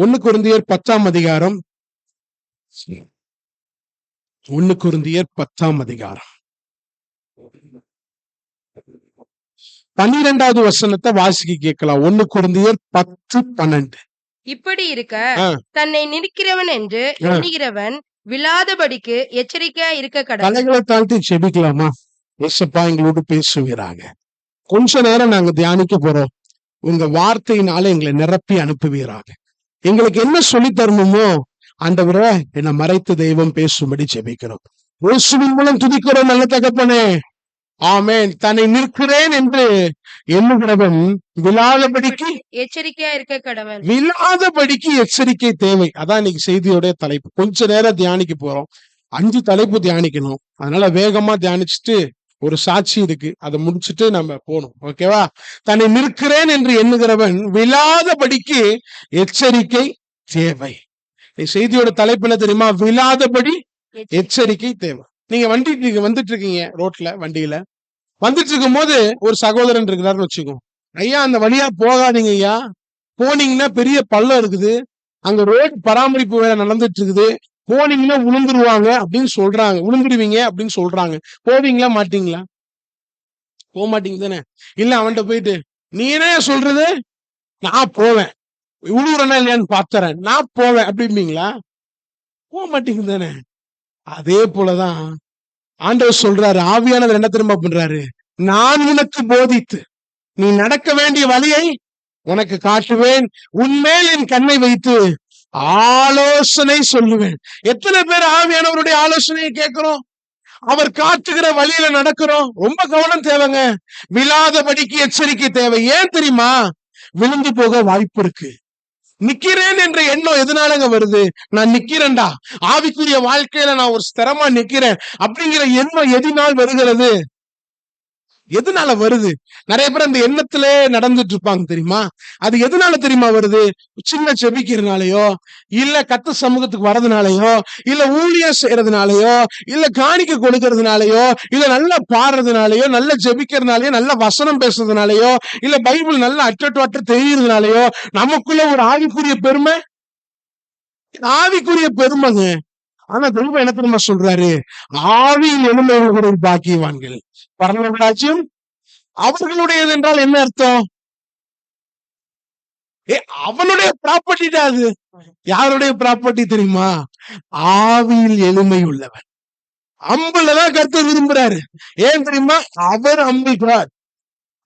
1 கொரிந்தியர் 10ஆம் அதிகாரம் 1 கொரிந்தியர் 10ஆம் அதிகாரம் 12வது வசனத்தை வாசிக்க கேட்கலாம். 1 கொரிந்தியர் 10:12. இப்படி இருக்க தன்னை நிற்கிறவன் என்று எண்ணுகிறவன் விழாதபடிக்கு எச்சரிக்கையா இருக்க கடவுள். தலைகளை தாழ்த்தி செபிக்கலாமா? ஏசப்பா எங்களோடு பேசுவீராங்க. கொஞ்ச நேரம் நாங்க தியானிக்க போறோம். உங்க வார்த்தையினால எங்களை நிரப்பி அனுப்புவீராக. எங்களுக்கு என்ன சொல்லி தரணுமோ ஆண்டவரே, என்னை மறைத்து தெய்வம் பேசும்படி ஜெபிக்கிறோம். இயேசுவின் மூலம் துதிக்கிறோம் நல்ல தகப்பனே, ஆமென். தன்னை நிற்கிறேன் என்று எண்ணுகிறவன் விழாதபடிக்கு எச்சரிக்கையா இருக்க கடவுள். விழாதபடிக்கு எச்சரிக்கை தேவை. அதான் இன்னைக்கு செய்தியோட தலைப்பு. கொஞ்ச நேரம் தியானிக்க போறோம். 5 தலைப்பு தியானிக்கணும். அதனால வேகமா தியானிச்சுட்டு ஒரு சாட்சி இருக்கு, அதை முடிச்சுட்டு நம்ம போகணும். ஓகேவா? தன்னை நிற்கிறேன் என்று எண்ணுகிறவன் விழாதபடிக்கு எச்சரிக்கை தேவை. செய்தியோட தலைப்பு என்ன தெரியுமா? விழாதபடி எச்சரிக்கை தேவை. நீங்க வந்துட்டு இருக்கீங்க ரோட்ல, வண்டியில வந்துட்டு இருக்கும் போது ஒரு சகோதரன் இருக்கிறாருன்னு வச்சுக்கோ. ஐயா, அந்த வழியா போகாதீங்க ஐயா, போனீங்கன்னா பெரிய பள்ளம் இருக்குது, அங்க ரோடு பராமரிப்பு வேலை நடந்துட்டு இருக்குது, போனீங்கன்னா விழுந்துருவாங்க அப்படின்னு சொல்றாங்க, விழுந்துருவீங்க அப்படின்னு சொல்றாங்க. போவீங்களா மாட்டீங்களா? போக மாட்டீங்க தானே? இல்ல அவன்கிட்ட போயிட்டு நீ என்ன சொல்றது, நான் போவேன், விழுவுறேன்னா இல்லையான்னு பாத்துறேன், நான் போவேன் அப்படிம்பீங்களா? போக மாட்டீங்க தானே? அதே போலதான் ஆண்டவர் சொல்றாரு, ஆவியானவர் என்ன திரும்ப பண்றாரு? நான் உனக்கு போதித்து நீ நடக்க வேண்டிய வழியை உனக்கு காட்டுவேன், உன்மேல் என் கண்ணை வைத்து ஆலோசனை சொல்லுவேன். எத்தனை பேர் ஆவியானவருடைய ஆலோசனையை கேட்கிறோம்? அவர் காட்டுகிற வழியில நடக்கிறோம். ரொம்ப கவனம் தேவைங்க. விழாதபடிக்கு எச்சரிக்கை தேவை. ஏன் தெரியுமா? விழுந்து போக வாய்ப்பு இருக்கு. நிக்கிறேன் என்ற எண்ணம் எதனாலங்க வருது? நான் நிக்கிறேன்டா, ஆவிக்குரிய வாழ்க்கையில நான் ஒரு ஸ்திரமா நிக்கிறேன் அப்படிங்கிற எண்ணம் எதனால் வருகிறது? எதனால வருது? நிறைய பேர் அந்த எண்ணத்திலே நடந்துட்டு இருப்பாங்க தெரியுமா? அது எதனால தெரியுமா வருது? சின்ன செபிக்கிறதுனாலயோ, இல்ல கத்த சமூகத்துக்கு வர்றதுனாலயோ, இல்ல ஊழியம் செய்யறதுனாலயோ, இல்ல காணிக்க கொடுக்கறதுனாலயோ, இல்ல நல்லா பாடுறதுனாலயோ, நல்ல ஜெபிக்கிறதுனாலயோ, நல்ல வசனம் பேசுறதுனாலயோ, இல்ல பைபிள் நல்லா அற்ற தெரியுறதுனாலயோ நமக்குள்ள ஒரு ஆவிக்குரிய பெருமை, ஆவிக்குரிய பெருமைங்க. ஆனா தெய்வம் என்ன தெரியுமா சொல்றாரு? ஆவியின் எளிமையுடைய பாக்கியவான்கள் பரலோக ராஜ்யம் அவர்களுடையது என்றால் என்ன அர்த்தம்? அவனுடைய ப்ராப்பர்ட்டி தான் அது. யாருடைய ப்ராப்பர்ட்டி தெரியுமா? ஆவியில் எளிமை உள்ளவன். அம்புலதான் கர்த்தர் விரும்புறாரு. ஏன் தெரியுமா? அவர் அம்பிள்கிறார்,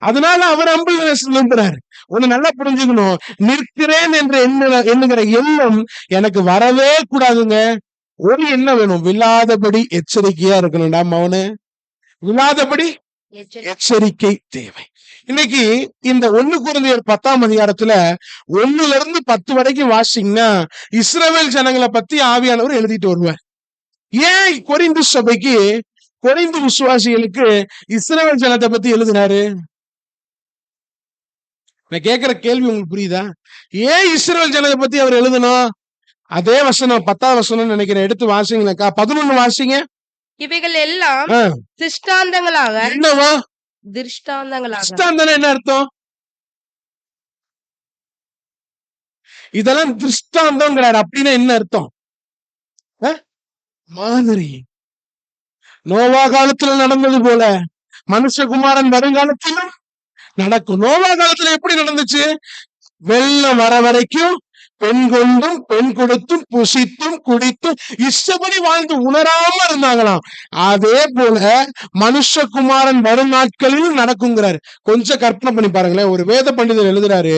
அதனால அவர் அம்பிள் விரும்புறாரு. ஒண்ணு நல்லா புரிஞ்சுக்கணும். நிற்கிறேன் என்று எண்ணுகிற எண்ணம் எனக்கு வரவே கூடாதுங்க. ஒரு எண்ணம் வேணும், விழாதபடி எச்சரிக்கையா இருக்கணும்டா மவனு. விழாதபடி எச்சரிக்கை தேவை. இன்னைக்கு இந்த 1 கொரிந்தியர் 10ஆம் அதிகாரத்துல 1-10 வரைக்கும் வாசிங்கன்னா இஸ்ரவேல் ஜனங்களை பத்தி ஆவியானவர் எழுதிட்டு வருவார். ஏன் கொரிந்து சபைக்கு, கொரிந்து விசுவாசிகளுக்கு இஸ்ரவேல் ஜனத்தை பத்தி எழுதினாரு? நான் கேட்கிற கேள்வி உங்களுக்கு புரியுதா? ஏன் இஸ்ரவேல் ஜனத்தை பத்தி அவர் எழுதணும்? அதே வசனம் 10ஆம் வசனம் நினைக்கிறேன், எடுத்து வாசிங்கக்கா. 11 வாசிங்க. இவைகள் எல்லாம் திருஷ்டாந்தங்களாக. என்னவா திருஷ்டாந்தங்களாக? திருஷ்டாந்தம் என்ன அர்த்தம்? இதெல்லாம் திருஷ்டாந்தங்கிறார். அப்படின்னா என்ன அர்த்தம்? மாதிரி. நோவா காலத்துல நடந்தது போல மனுஷகுமாரன் வருங்காலத்திலும் நடக்கும். நோவா காலத்துல எப்படி நடந்துச்சு? வெள்ளம் வர வரைக்கும் பெண் கொண்டும் பெண் கொடுத்தும் புசித்தும் குடித்தும் இஷ்டப்படி வாழ்ந்து உணராம இருந்தாங்களாம். அதே போல மனுஷகுமாரன் வரும் நாட்களில் நடக்குங்கிறாரு. கொஞ்சம் கற்பனை பண்ணி பாருங்களேன். ஒரு வேத பண்டிதர் எழுதுறாரு,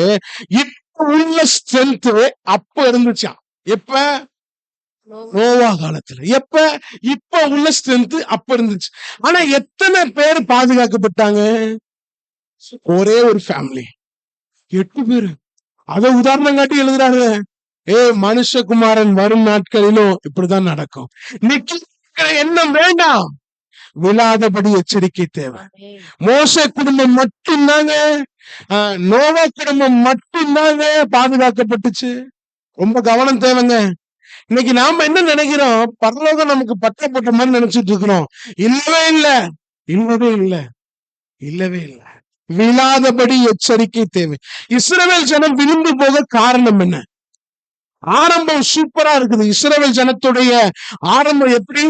இப்ப உள்ள ஸ்ட்ரென்த் அப்ப இருந்துச்சாம். எப்ப? நோவா காலத்துல. எப்ப? இப்ப உள்ள ஸ்ட்ரென்த் அப்ப இருந்துச்சு. ஆனா எத்தனை பேர் பாதுகாக்கப்பட்டாங்க? ஒரே ஒரு ஃபேமிலி, 8 பேரு. அத உதாரணம் காட்டி எழுதுறாரு. மனுஷகுமாரன் வரும் நாட்களிலும் இப்படிதான் நடக்கும். நிக்கிற எண்ணம் வேண்டாம், விழாதபடி எச்சரிக்கை தேவை. மோசே குடும்பம் மட்டும்தாங்க, நோவா குடும்பம் மட்டும்தாங்க பாதுகாக்கப்பட்டுச்சு. ரொம்ப கவனம் தேவைங்க. இன்னைக்கு நாம என்ன நினைக்கிறோம்? பரலோகம் நமக்கு பட்டப்பட்ட மாதிரி நினைச்சிட்டு இருக்கிறோம். இல்லவே இல்லை, இல்லவே இல்லை, இல்லவே இல்லை. விழாதபடி எச்சரிக்கை தேவை. இஸ்ரவேல் ஜனம் விழுந்து போக காரணம் என்ன? ஆரம்பம் சூப்பரா இருக்குது. இஸ்ரவேல் ஜனத்துடைய ஆரம்பம் எப்படி?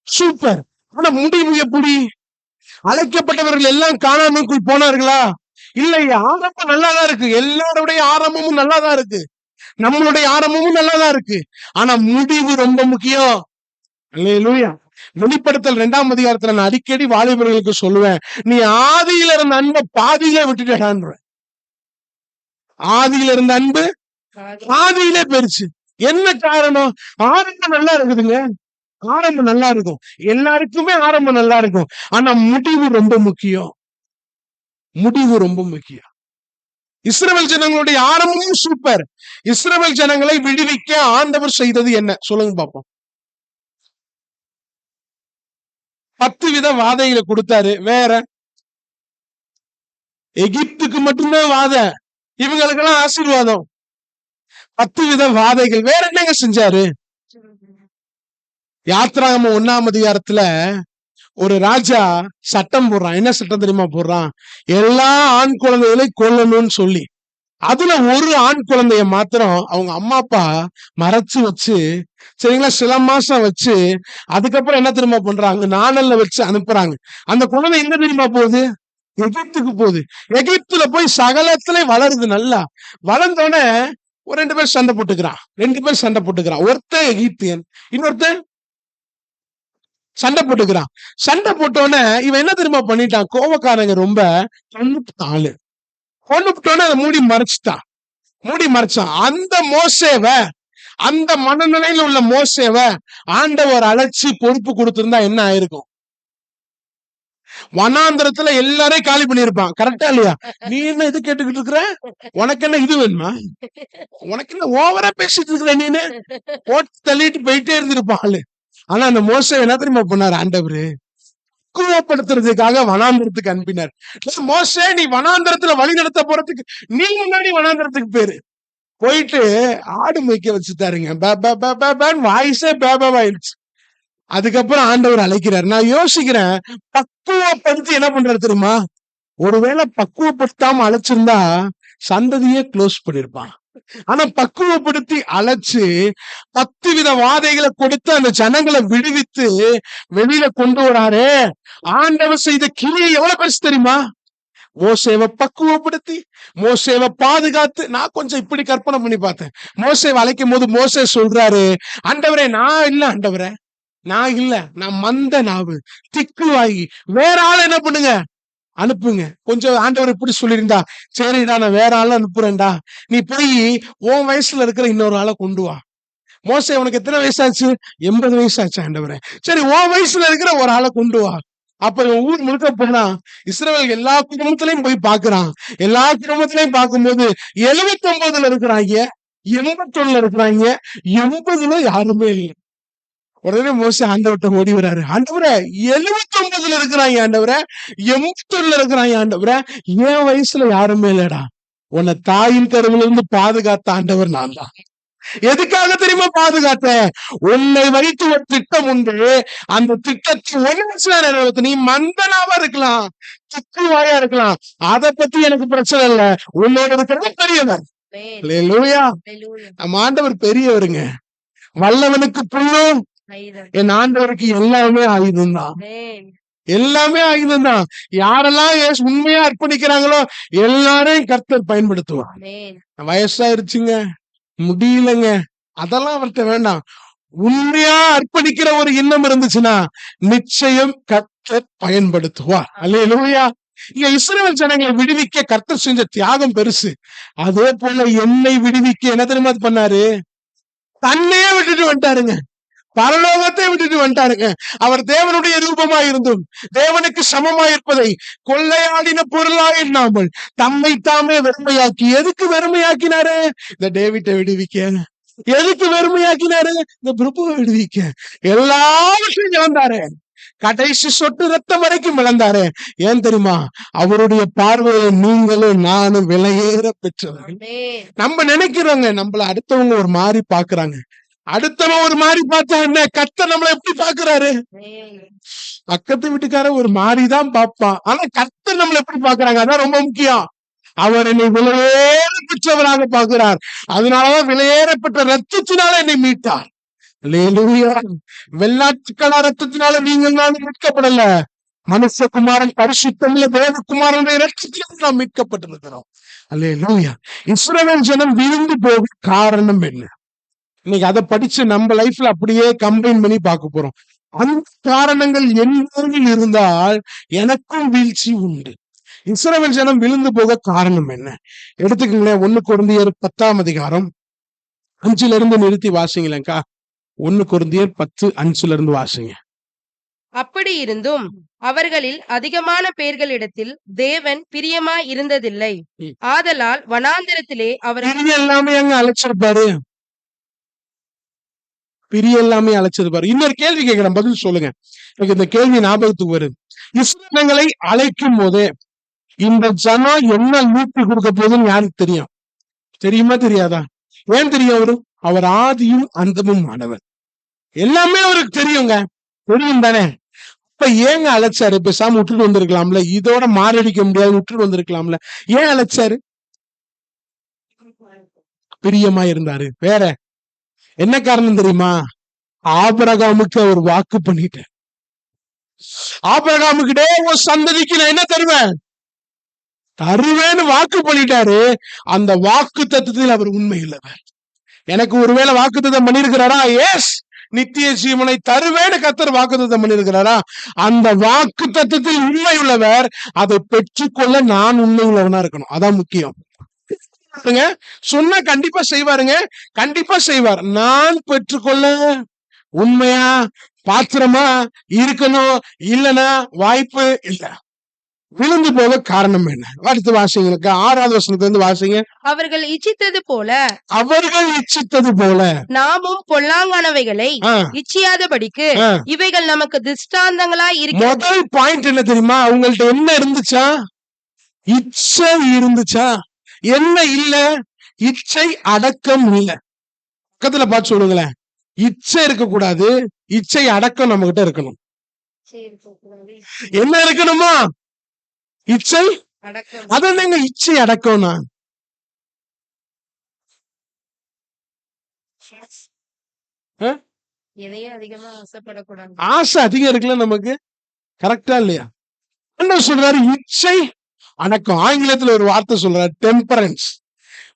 சூப்பர். ஆனா முடிவு எப்படி? அழைக்கப்பட்டவர்கள் எல்லாம் காணாமக்குள் போனார்களா? இல்லையா? ஆரம்பம் நல்லாதான் இருக்கு. எல்லாருடைய ஆரம்பமும் நல்லாதான் இருக்கு. நம்மளுடைய ஆரம்பமும் நல்லாதான் இருக்கு. ஆனா முடிவு ரொம்ப முக்கியம். அல்லேலூயா. வெளிப்படுத்தல் 2ஆம் அதிகாரத்துல நான் அடிக்கடி வாலிபர்களுக்கு சொல்லுவேன், நீ ஆதியில இருந்த அன்பை பாதியில விட்டுட்டேன்ற. ஆதியில இருந்த அன்பு பாதியிலே போயிருச்சு. என்ன காரணம்? ஆரம்பம் நல்லா இருக்குதுங்க. ஆரம்பம் நல்லா இருக்கும். எல்லாருக்குமே ஆரம்பம் நல்லா இருக்கும். ஆனா முடிவு ரொம்ப முக்கியம். முடிவு ரொம்ப முக்கியம். இஸ்ரவேல் ஜனங்களுடைய ஆரம்பமும் சூப்பர். இஸ்ரவேல் ஜனங்களை விடுவிக்க ஆண்டவர் செய்தது என்ன? சொல்லுங்க பாப்போம். 10 வித வாதைகளை கொடுத்தாரு. வேற எகிப்துக்கு மட்டும்தான் வாதை, இவங்களுக்கெல்லாம் ஆசீர்வாதம். 10 வித வாதைகள். வேற என்னங்க செஞ்சாரு? யாத்ராகமம் 1ஆம் அதிகாரத்துல ஒரு ராஜா சட்டம் போடுறான். என்ன சட்டம் தெரியுமா போடுறான்? எல்லா ஆண் குழந்தைகளையும் கொல்லணும்னு சொல்லி. அதுல ஒரு ஆண் குழந்தைய மாத்திரம் அவங்க அம்மா அப்பா மறைச்சு வச்சு, சரிங்களா, சில மாசம் வச்சு, அதுக்கப்புறம் என்ன தெரியுமா பண்றாங்க? நாணல்ல வச்சு அனுப்புறாங்க. அந்த குழந்தை எங்க தெரியுமா போகுது? எகிப்துக்கு போகுது. எகிப்துல போய் சகலத்துல வளருது. நல்லா வளர்ந்தோடனே ஒரு 2 பேர் சண்டை போட்டுக்கிறான். ஒருத்தன் எகிப்தியன், இன்னொருத்தன் சண்டை போட்டுக்கிறான். சண்டை போட்டோன்னே இவன் என்ன தெரியுமா பண்ணிட்டான்? கோபக்காரங்க ரொம்ப கொண்டுட்டோன்னு அதை மூடி மறைச்சான். அந்த மோசேவ, அந்த மனநிலையில உள்ள மோசேவ ஆண்டவர் அழைச்சி பொறுப்பு கொடுத்திருந்தா என்ன ஆயிருக்கும்? வனாந்திரத்துல எல்லாரையும் காலி பண்ணிருப்பான். கரெக்டா இல்லையா? நீ என்ன இது கேட்டுக்கிட்டு இருக்கிற? உனக்கு என்ன இது வேணுமா? உனக்கு என்ன ஓவரா பேசிட்டு இருக்கிற? நீனு போட்டு தள்ளிட்டு போயிட்டே இருந்திருப்பான். ஆனா அந்த மோசே என்ன தெரியுமா பண்ணாரு? ஆண்டவரு பக்குவப்படுத்துறதுக்காக வனாந்திரத்துக்கு அனுப்பினார். மோசே, நீ வனாந்திரத்துல வழி நடத்த போறதுக்கு நீ முன்னாடி வனாந்திரத்துக்கு போயிட்டு ஆடு மேய்க்க வச்சுட்டாருங்க. வாய்ஸே பேபாயிடுச்சு. அதுக்கப்புறம் ஆண்டவர் அழைக்கிறார். நான் யோசிக்கிறேன், பக்குவப்படுத்தி என்ன பண்றாரு தெரியுமா? ஒருவேளை பக்குவப்படுத்தாம அழைச்சிருந்தா சந்ததியே க்ளோஸ் பண்ணிருப்பான். ஆனா பக்குவப்படுத்தி அழைச்சு 10 வித வாதைகளை கொடுத்து அந்த ஜனங்களை விடுவித்து வெளியில கொண்டு வராரு. ஆண்டவர் செய்த கிரியை எவ்வளவு பெருசு தெரியுமா? மோசேவை பக்குவப்படுத்தி, மோசேவை பாதுகாத்து. நான் கொஞ்சம் இப்படி கற்பனை பண்ணி பார்த்தேன். மோசேவை அழைக்கும் போது மோசே சொல்றாரு, ஆண்டவரே நான் இல்ல, நான் மந்த நாவு, திக்கு வாங்கி, வேற ஆளை என்ன பண்ணுங்க, அனுப்புங்க. கொஞ்சம் ஆண்டவர் இப்படி சொல்லியிருந்தா, சரிடா நான் வேற ஆளை அனுப்புறேன்டா, நீ போய் உன் வயசுல இருக்கிற இன்னொரு ஆளை கொண்டு வா. மோசே, உனக்கு எத்தனை வயசாச்சு? 80 வயசாச்சு ஆண்டவரே. சரி, உன் வயசுல இருக்கிற ஒரு ஆளை கொண்டு வா. அப்ப ஊர் முழுக்க போனா இஸ்ரவேல் எல்லா குடும்பத்திலையும் போய் பாக்குறான். எல்லா குடும்பத்திலையும் பார்க்கும்போது 79 இருக்கிறாங்க, 81 இருக்கிறாங்க, 80 யாருமே இல்லை. உடனே மோசே ஆண்டவர்கிட்ட ஓடி வராரு. ஆண்டவரே, 79 இருக்கிறாங்க ஆண்டவரே, 81 இருக்கிறாங்க ஆண்டவரே, என் வயசுல யாருமே இல்லடா. உன்னை தாயின் கருவில இருந்து பாதுகாத்த ஆண்டவர் நான் தான். எதுக்காக தெரியுமா பாதுகாத்தேன்? உன்னை வைத்து ஒரு திட்டம் உண்டு. அந்த திட்டத்தை நிறைவேற்ற நீ மந்தனாவா இருக்கலாம், திக்குவாயா இருக்கலாம், அதை பத்தி எனக்கு பிரச்சனை இல்லை. உன்னோட இருக்கிறது பெரியவர். நம்ம ஆண்டவர் பெரியவருங்க. வல்லவனுக்கு புல்லும் என் ஆண்டவருக்கு எல்லாமே ஆயுதம் தான். எல்லாமே ஆயுதம் தான். யாரெல்லாம் உண்மையா அர்ப்பணிக்கிறாங்களோ எல்லாரையும் கர்த்தர் பயன்படுத்துவார். வயசாயிருச்சுங்க, முடியலங்க, அதெல்லாம் அவர்கிட்ட வேண்டாம். உண்மையா அர்ப்பணிக்கிற ஒரு எண்ணம் இருந்துச்சுன்னா நிச்சயம் கர்த்தர் பயன்படுத்துவார். அல்லேலூயா. இங்க இஸ்ரவேல் ஜனங்களை விடுவிக்க கர்த்தர் செஞ்ச தியாகம் பெருசு. அதே போல என்னை விடுவிக்க என்ன தெரியுமா பண்ணாரு? தன்னையே விட்டுட்டு வந்துட்டாருங்க. பரலோகத்தை விட்டுட்டு வந்துட்டாருங்க. அவர் தேவனுடைய ரூபமாய் இருந்தும் தேவனுக்கு சமமாயிருப்பதை கொள்ளையாடின பொருளாய் எண்ணாமல் தம்மை தாமே வெறுமையாக்கி. எதுக்கு வெறுமையாக்கினாரு? இந்த டேவிட்டை விடுவிக்க. எதுக்கு வெறுமையாக்கினாரு? இந்த பிரபுவை விடுவிக்க. எல்லாவற்றையும் இழந்தாரு. கடைசி சொட்டு ரத்தம் வரைக்கும் இழந்தாரு. ஏன் தெரியுமா? அவருடைய பார்வையை நீங்களும் நானும் விலையேற பெற்றவர்கள். நம்ம நினைக்கிறோங்க, நம்மள அடுத்தவங்க ஒரு மாதிரி பாக்குறாங்க. அடுத்தவன் ஒரு மாதிரி பார்த்தா என்ன? கர்த்தர் நம்மளை எப்படி பாக்குறாரு? பக்கத்து வீட்டுக்கார ஒரு மாதிரிதான் பாப்பான், ஆனா கர்த்தர் நம்மளை எப்படி பாக்குறாங்க? அதான் ரொம்ப முக்கியம். அவர் என்னை விலையேற பெற்றவராக பார்க்கிறார். அதனாலதான் விலையேறப்பட்ட ரத்தத்தினால என்னை மீட்டார். அல்லேலூயா. வெள்ளாட்டுக்கள ரத்தத்தினால நீங்கள் நான் மீட்கப்படல. மனுஷகுமாரன் பரிசுத்தமுள்ள தேவகுமாரனுடைய ரத்தத்தினால் நாம் மீட்கப்பட்டிருக்கிறோம். அல்லேலூயா. இஸ்ரவேல் ஜனம் விழுந்து போக காரணம் என்ன? இன்னைக்கு அதை படிச்சு நம்ம லைஃப்ல அப்படியே கம்பைன் பண்ணி பார்க்க போறோம். அந்த காரணங்கள் என்னில் இருந்தால் எனக்கும் வீழ்ச்சி உண்டு. இஸ்ரவேல் ஜனம் விழுந்து போக காரணம் என்ன? எடுத்துக்கங்களேன், 1 கொரிந்தியர் 10 5 நிறுத்தி வாசிங்களேக்கா. 1 கொரிந்தியர் 10:5 வாசிங்க. அப்படி இருந்தும் அவர்களில் அதிகமான பேர்களிடத்தில் தேவன் பிரியமாய் இருந்ததில்லை. ஆதலால் வனாந்திரத்திலே அவர்கள் எல்லாமே அங்க அழைச்சிருப்பாரு. எல்லாமே அழைச்சிருப்பாரு. இன்னொரு கேள்வி கேட்கிறேன், பதில் சொல்லுங்க. எனக்கு இந்த கேள்வி ஞாபகத்துக்கு வருது. இஸ்ரவேலை அழைக்கும் போதே இந்த ஜனம் என்ன மீட்பு கொடுக்க போகுதுன்னு யாருக்கு தெரியும்? தெரியுமா தெரியாதா? ஏன் தெரியும்? அவர் ஆதியும் அந்தமும் ஆனவர். எல்லாமே அவருக்கு தெரியுங்க. தெரியும் தானே? அப்ப ஏங்க அழைச்சாரு? பேசாம விட்டுட்டு வந்திருக்கலாம்ல. இதோட மாரடிக்க முடியாது, விட்டுட்டு வந்திருக்கலாம்ல. ஏன் அழைச்சாரு? பிரியமா இருந்தாரு. வேற என்ன காரணம் தெரியுமா? ஆபிரகாமுக்கு அவர் வாக்கு பண்ணிட்டார். ஆபிரகாமுக்கிட்டே ஒரு சந்ததிக்கு நான் என்ன தருவேன் தருவேன்னு வாக்கு பண்ணிட்டாரு. அந்த வாக்கு தத்துவத்தில் அவர் உண்மை இல்லவர். எனக்கு ஒருவேளை வாக்கு தத்தம் பண்ணிருக்கிறாரா? எஸ், நித்திய ஜீவனை தருவேன்னு கர்த்தர் வாக்கு தத்தம் பண்ணிருக்கிறாரா? அந்த வாக்கு தத்துவத்தில் உண்மை உள்ளவர். அதை பெற்றுக்கொள்ள நான் உண்மை உள்ளவனா இருக்கணும். அதான் முக்கியம். சொன்னா கண்டிப்பா செய்வாருங்க, கண்டிப்பா செய்வார். நான் பெற்றுக்கொள்ள உண்மையா பாத்திரமா இருக்கணும். இல்லைன்னா வாய்ப்பு இல்ல. விழுந்து போக காரணம் என்ன? அடுத்து வாசிங்களுக்கு 6வது வசனத்திலிருந்து வாசிங்க. அவர்கள் இச்சித்தது போல நாமும் பொல்லாங்கானவைகளை இச்சியாதபடிக்கு இவைகள் நமக்கு திஷ்டாந்தங்களாய் இருக்கு. முதல் பாயிண்ட் என்ன தெரியுமா? அவங்கள்ட்ட என்ன இருந்துச்சா? இச்சை இருந்துச்சா? என்ன இல்ல? இச்சை அடக்கம் இல்ல. பக்கத்துல பார்த்து சொல்லுங்களேன். இச்சை இருக்க கூடாது, இச்சை அடக்கம் நம்ம கிட்ட இருக்கணும். என்ன இருக்கணுமா? இச்சை அதான் இச்சை அடக்கம்னா. ஆசை அதிகம் இருக்குல்ல நமக்கு. கரெக்டா இல்லையா? என்ன சொல்றாரு? இச்சை அடக்கம். ஆங்கிலத்துல ஒரு வார்த்தை சொல்றாரு, டெம்பரன்ஸ்.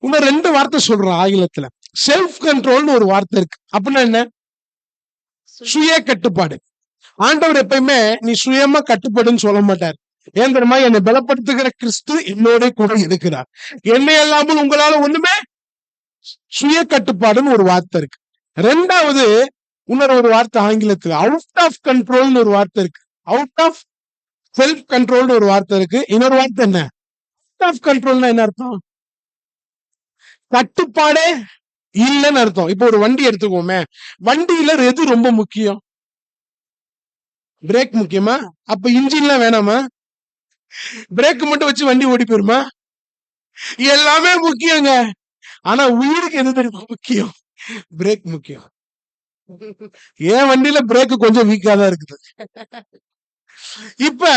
இன்னும் 2 வார்த்தை சொல்றான் ஆங்கிலத்துல. செல்ஃப் கண்ட்ரோல்னு ஒரு வார்த்தை இருக்கு. அப்படின்னா என்ன? சுய கட்டுப்பாடு. ஆண்டவர் எப்பயுமே நீ சுயமா கட்டுப்பாடுன்னு சொல்ல மாட்டார். ஏன் தெரியுமா? என்னை பலப்படுத்துகிற கிறிஸ்து என்னோட கூட இருக்கிறார். என்னை இல்லாமல் உங்களால ஒண்ணுமே. சுய கட்டுப்பாடுன்னு ஒரு வார்த்தை இருக்கு. 2வது இன்னொரு வார்த்தை ஆங்கிலத்துல அவுட் ஆஃப் கண்ட்ரோல்னு ஒரு வார்த்தை இருக்கு. அவுட் ஆஃப் செல்ஃப் கண்ட்ரோல்னு ஒரு வார்த்தை இருக்கு. இன்னொரு வார்த்தை என்ன? அவுட் ஆஃப் கண்ட்ரோல்னா என்ன அர்த்தம்? கட்டுப்பாடே இல்லைன்னு அர்த்தம். இப்போ ஒரு வண்டி எடுத்துக்கோமே, வண்டியில எது ரொம்ப முக்கியம்? பிரேக் முக்கியமா? அப்ப இன்ஜின்லாம் வேணாமா? பிரேக் மட்டும் வச்சு வண்டி ஓடி போயிருமா? எல்லாமே முக்கியங்க. ஆனா உயிருக்கு எது தெரியுமா முக்கியம்? பிரேக் முக்கியம். ஏன் வண்டியில பிரேக் கொஞ்சம் வீக்கா தான் இருக்குது. இப்ப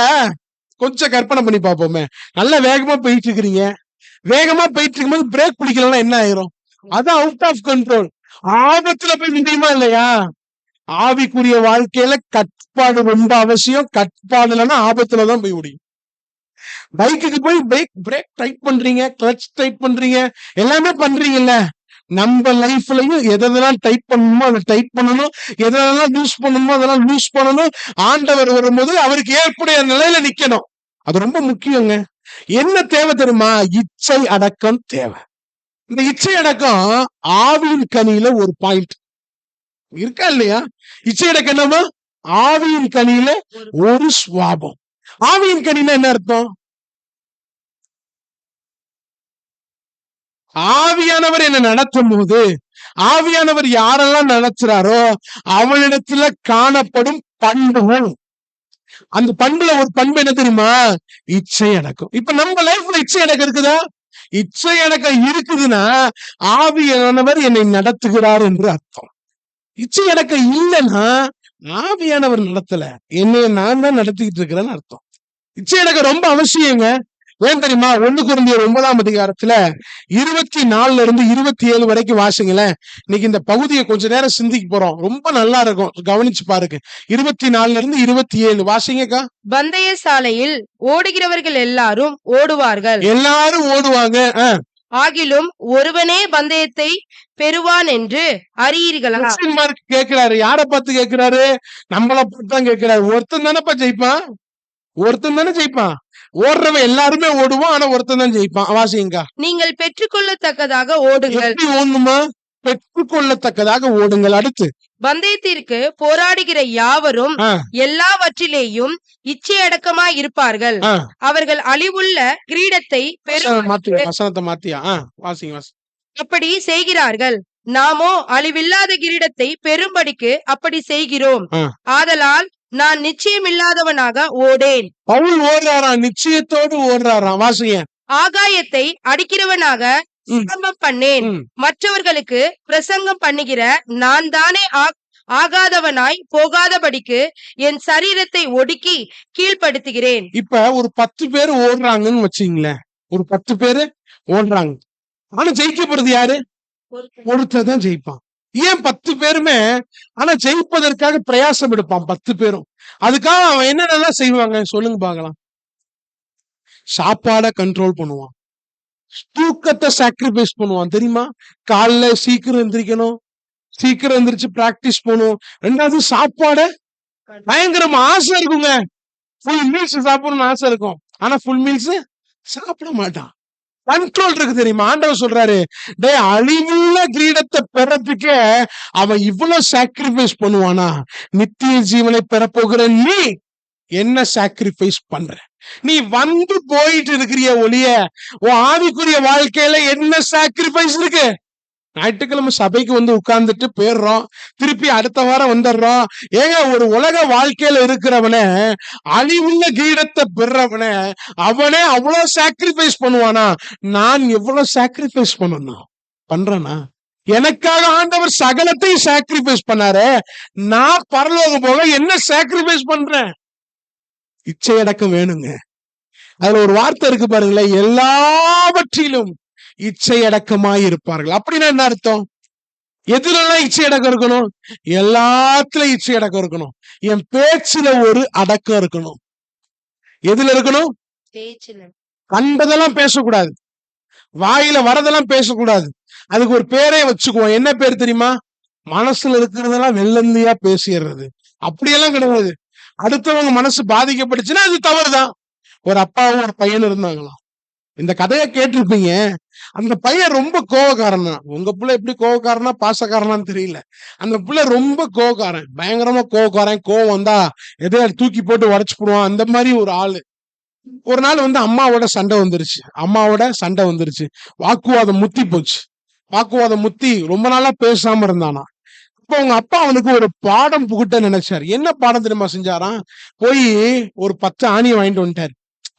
கொஞ்சம் கற்பனை பண்ணி பார்ப்போமே. நல்லா வேகமா போயிட்டு இருக்கிறீங்க. வேகமா போயிட்டு இருக்கும்போது பிரேக் பிடிக்கலன்னா என்ன ஆயிரும்? அதான் அவுட் ஆஃப் கண்ட்ரோல். ஆபத்துல போய் முடியுமா இல்லையா? ஆவிக்குரிய வாழ்க்கையில கட்டுப்பாடு ரொம்ப அவசியம். கட்டுப்பாடு இல்லைன்னா ஆபத்துலதான் போய் முடியும். பைக்குக்கு போய் பிரேக் டைட் பண்றீங்க, கிளட்ச் டைட் பண்றீங்க, எல்லாமே பண்றீங்கல்ல. நம்ம லைஃப்லயும் எதெல்லாம் டைட் பண்ணணுமோ அதை டைட் பண்ணணும், எதெல்லாம் லூஸ் பண்ணணுமோ அதெல்லாம் லூஸ் பண்ணணும். ஆண்டவர் வரும்போது அவருக்கு ஏற்புடைய நிலையில நிக்கணும். அது ரொம்ப முக்கியங்க. என்ன தேவை தெரியுமா? இச்சை அடக்கம் தேவை. இந்த இச்சை அடக்கம் ஆவியின் கனியில ஒரு பாயிண்ட் இருக்கா இல்லையா? இச்சை அடக்கம் என்னமா? ஆவியின் கனியில ஒரு சுவாபம். ஆவியின் கனினா என்ன அர்த்தம்? ஆவியானவர் என்ன நடத்தும் போது, ஆவியானவர் யாரெல்லாம் நடத்துறாரோ அவனிடத்துல காணப்படும் பண்புகள். அந்த பண்புல ஒரு பண்பு என்ன தெரியுமா? இச்சை அடக்கம். இப்ப நம்ம லைஃப்ல இச்சை அடக்கம் இருக்குதா? இச்சை அடக்கம் இருக்குதுன்னா ஆவியானவர் என்னை நடத்துகிறார் என்று அர்த்தம். இச்சை அடக்கம் இல்லைன்னா ஆவியானவர் நடத்தல, என்னைய நான் தான் நடத்திக்கிட்டு இருக்கிறேன்னு அர்த்தம். இச்சை அடக்கம் ரொம்ப அவசியங்க. ஏன் தெரியுமா? 1 கொரிந்தியர் 9ஆம் அதிகாரத்துல 24 இருந்து 27 வரைக்கும் வாசிங்களேன். இன்னைக்கு இந்த பகுதியை கொஞ்ச நேரம் சிந்திக்க போறோம். ரொம்ப நல்லா இருக்கும், கவனிச்சு பாருங்க. 24 இருந்து 27 வாசிங்கக்கா. பந்தய சாலையில் ஓடுகிறவர்கள் எல்லாரும் ஓடுவார்கள், எல்லாரும் ஓடுவாங்க. ஆகிலும் ஒருவனே பந்தயத்தை பெறுவான் என்று அறியீர்களா? கொஸ்டின் மார்க் கேட்கிறாரு. யாரை பார்த்து கேட்கிறாரு? நம்மள பார்த்து தான் கேட்கிறாரு. ஒருத்தன் தானப்பா ஜெயிப்பான், ஒருத்தன் தானே ஜெயிப்பான். ஓடுறவன் எல்லாருமே ஓடுவான், ஆனா ஒருத்தன் தான் ஜெயிப்பான். வாசிங்க. நீங்கள் பெற்றுக்கொள்ளத்தக்கதாக ஓடுங்கள். எப்படி ஓடணுமா? பெற்றுக்கொள்ளத்தக்கதாக ஓடுங்கள். அடுத்து, பந்தயத்திற்கு போராடுகிற யாவரும் எல்லாவற்றிலேயும் இச்சையடக்கமாய் இருப்பார்கள், அவர்கள் அழிவுள்ள கிரீடத்தை வசனத்தை மாத்தியா? வாசிங்க. அப்படி செய்கிறார்கள், நாமோ அழிவில்லாத கிரீடத்தை பெரும்படிக்கு அப்படி செய்கிறோம். ஆதலால் நான் நிச்சயமில்லாதவனாக ஓடேன். பவுல் ஓடுறாராம், நிச்சயத்தோடு ஓடுறாராம். வாசிங்க. ஆகாயத்தை அடிக்கிறவனாக பிரசங்கம் பண்ணேன், மற்றவர்களுக்கு பிரசங்கம் பண்ணுகிற நான் தானே ஆகாதவனாய் போகாதபடிக்கு என் சரீரத்தை ஒடுக்கி கீழ்ப்படுத்துகிறேன். இப்ப ஒரு 10 பேர் ஓடுறாங்கன்னு வச்சுங்களேன். ஒரு 10 பேரு ஓடுறாங்க, ஆனா ஜெயிக்க போறது யாரு? ஒருத்தர் தான் ஜெயிப்பான். ஏன் 10 பேருமே? ஆனா ஜெயிப்பதற்காக பிரயாசம் எடுப்பான் 10 பேரும். அதுக்காக அவன் என்னென்னலாம் செய்வாங்க சொல்லுங்க பாக்கலாம். சாப்பாட கண்ட்ரோல் பண்ணுவான், தூக்கத்தை சாக்ரிஃபைஸ் பண்ணுவான். தெரியுமா? காலைல சீக்கிரம் எந்திரிக்கணும், சீக்கிரம் எந்திரிச்சு பிராக்டிஸ் பண்ணும். 2வது சாப்பாட பயங்கரமா ஆசை இருக்குங்க. ஃபுல் மீல்ஸ் சாப்பிடணும்னு ஆசை இருக்கும், ஆனா ஃபுல் மீல்ஸ் சாப்பிட மாட்டான். கண்ட்ரோல் இருக்கு. தெரியுமா? ஆண்டவர் சொல்றாரு, டே அழிவுள்ள கிரீடத்தை பெறத்துக்கே அவன் இவ்வளவு சாக்ரிஃபைஸ் பண்ணுவானா? நித்திய ஜீவனை பெறப்போகிற நீ என்ன சாக்ரிஃபைஸ் பண்ற? நீ வந்து போயிட்டு இருக்கிறிய ஒளிய உன் ஆவிக்குரிய வாழ்க்கையில என்ன சாக்ரிஃபைஸ் இருக்கு? ஞாயிற்றுக்கிழமை சபைக்கு வந்து உட்கார்ந்துட்டு போயிடுறோம், திருப்பி அடுத்த வாரம் வந்துடுறோம். ஏங்க, ஒரு உலக வாழ்க்கையில இருக்கிறவன, அழிவுள்ள கிரீடத்தை பெறவன, அவனே அவ்வளவு சாக்ரிஃபைஸ் பண்ணுவானா? நான் எவ்வளவு சாக்ரிஃபைஸ் பண்ணணும் பண்றேனா? எனக்காக ஆண்டவர் சகலத்தையும் சாக்ரிஃபைஸ் பண்ணாரு. நான் பரலோகம் போக என்ன சாக்ரிஃபைஸ் பண்றேன்? இச்சையடக்கம் வேணுங்க. அதுல ஒரு வார்த்தை இருக்கு பாருங்களேன், எல்லாவற்றிலும் இச்சையடக்கமாய் இருப்பார்கள். அப்படின்னா என்ன அர்த்தம்? எதுலாம் இச்சையடக்கம் இருக்கணும்? எல்லாத்துலயும் இச்சையடக்கம் இருக்கணும். என் பேச்சுல ஒரு அடக்கம் இருக்கணும். எதுல இருக்கணும்? கண்டதெல்லாம் பேசக்கூடாது, வாயில வரதெல்லாம் பேசக்கூடாது. அதுக்கு ஒரு பேரே வச்சுக்குவோம். என்ன பேர் தெரியுமா? மனசுல இருக்கிறதெல்லாம் வெள்ளந்தியா பேசிடுறது. அப்படியெல்லாம் கிடையாது. அடுத்தவங்க மனசு பாதிக்கப்பட்டுச்சுன்னா அது தவறுதான். ஒரு அப்பாவும் ஒரு பையன் இருந்தாங்களாம். இந்த கதையை கேட்டிருப்பீங்க. அந்த பையன் ரொம்ப கோவக்காரன் தான். உங்க பிள்ளை எப்படி கோவக்காரனா பாசக்காரனான்னு தெரியல. அந்த பிள்ளை ரொம்ப கோவக்காரன், பயங்கரமா கோவக்காரன். கோவம் வந்தா எதையா தூக்கி போட்டு உடைச்சு போடுவான், அந்த மாதிரி ஒரு ஆளு. ஒரு நாள் வந்து அம்மாவோட சண்டை வந்துருச்சு. வாக்குவாதம் முத்தி போச்சு. வாக்குவாதம் முத்தி ரொம்ப நாளா பேசாம இருந்தானா. அப்ப அவங்க அப்பா அவனுக்கு ஒரு பாடம் புகுட்ட நினைச்சாரு. என்ன பாடம் தெரியுமா செஞ்சாராம்? போய் ஒரு 10 ஆணியை வாங்கிட்டு வந்துட்டாரு.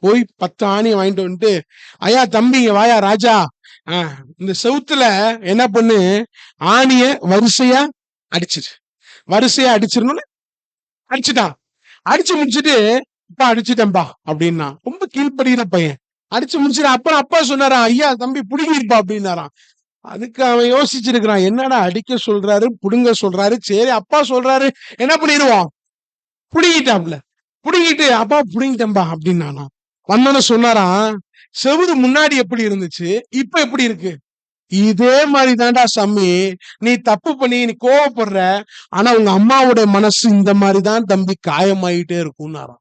போய் 10 ஆணியை வாங்கிட்டு வந்துட்டு, ஐயா தம்பிங்க வாயா ராஜா, இந்த செவுத்துல என்ன பண்ணு, ஆணிய வரிசையா அடிச்சிடணும்னு அடிச்சுட்டான். அடிச்சு முடிச்சுட்டு, அப்பா அடிச்சுட்டேன்பா அப்படின்னா. ரொம்ப கீழ்படுகிற பையன். அடிச்சு முடிச்சுட்டு அப்புறம் அப்பா சொன்னாராம், ஐயா தம்பி புடுங்கிருப்பா அப்படின்னாராம். அதுக்கு அவன் யோசிச்சிருக்கிறான், என்னடா அடிக்க சொல்றாரு, புடுங்க சொல்றாரு, சரி அப்பா சொல்றாரு என்ன பண்ணிடுவான், புடுங்கிட்டாப்ல. புடுங்கிட்டு அப்பா புடுங்கிட்டேன்பா அப்படின்னானா. வந்தோன்னு சொன்னாராம், செவுரு முன்னாடி எப்படி இருந்துச்சு, இப்ப எப்படி இருக்கு? இதே மாதிரி தான்டா சம்மி, நீ தப்பு பண்ணி நீ கோவப்படுற, ஆனா உங்க அம்மாவோட மனசு இந்த மாதிரிதான் தம்பி காயமாயிட்டே இருக்கும்னாராம்.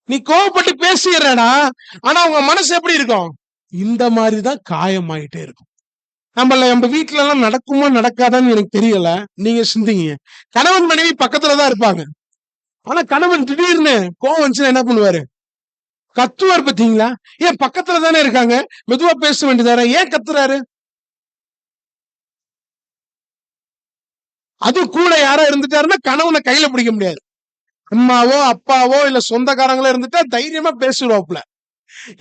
நீ கோவப்பட்டு பேசிடுறடா, ஆனா உங்க மனசு எப்படி இருக்கும்? இந்த மாதிரிதான் காயமாயிட்டே இருக்கும். நம்ம வீட்டுல எல்லாம் நடக்குமா நடக்காதான்னு எனக்கு தெரியல, நீங்க சிந்திங்க. கணவன் மனைவி பக்கத்துலதான் இருப்பாங்க, ஆனா கணவன் திடீர்னு கோவம் வந்துச்சுன்னா என்ன பண்ணுவாரு? கத்துவார். பாத்தீங்களா? ஏன் பக்கத்துல தானே இருக்காங்க, மெதுவா பேச வேண்டியதாரு, ஏன் கத்துறாரு? அது கூட யாரோ இருந்துட்டாருன்னா கணவனை கையில பிடிக்க முடியாது. அம்மாவோ அப்பாவோ இல்ல சொந்தக்காரங்களோ இருந்துட்டா தைரியமா பேசிடுவாப்புல.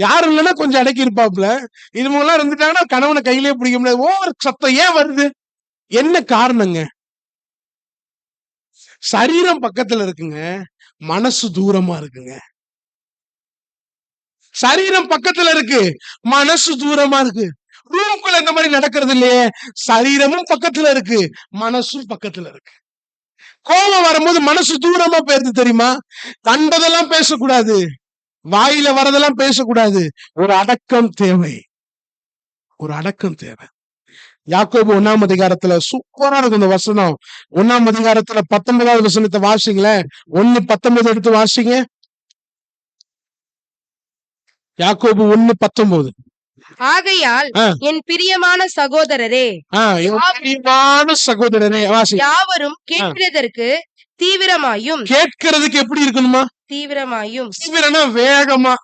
யாரும் இல்லைன்னா கொஞ்சம் அடக்கி இருப்பாப்புல. இதுவெல்லாம் இருந்துட்டாங்கன்னா கணவனை கையிலேயே பிடிக்க முடியாது. ஓவர் சத்தம் ஏன் வருது? என்ன காரணங்க? சரீரம் பக்கத்துல இருக்குங்க, மனசு தூரமா இருக்குங்க. சரீரம் பக்கத்துல இருக்கு, மனசு தூரமா இருக்கு. ரூம்குள்ள இந்த மாதிரி நடக்கிறது இல்லையே. சரீரமும் பக்கத்துல இருக்கு, மனசும் பக்கத்துல இருக்கு. கோபம் வரும்போது மனசு தூரமா போயிருது தெரியுமா? கண்டதெல்லாம் பேசக்கூடாது, வாயில வரதெல்லாம் பேசக்கூடாது. ஒரு அடக்கம் தேவை, ஒரு அடக்கம் தேவை. யாக்கோபு 1ஆம் அதிகாரத்துல சூப்பரா இருக்கும் இந்த வசனம். 1ஆம் அதிகாரத்துல 19வது வசனத்தை வாசிங்களேன். 1:19 எடுத்து வாசிங்க. யாக்கோபு 1:19. ஆகையால் என் பிரியமான சகோதரரே, சகோதரரே வாசி. யாவரும் கேட்கிறதற்கு தீவிரமாயும். கேட்கிறதுக்கு எப்படி இருக்கணுமா? தீவிரமாயும். தீவிரம்னா வேகமா,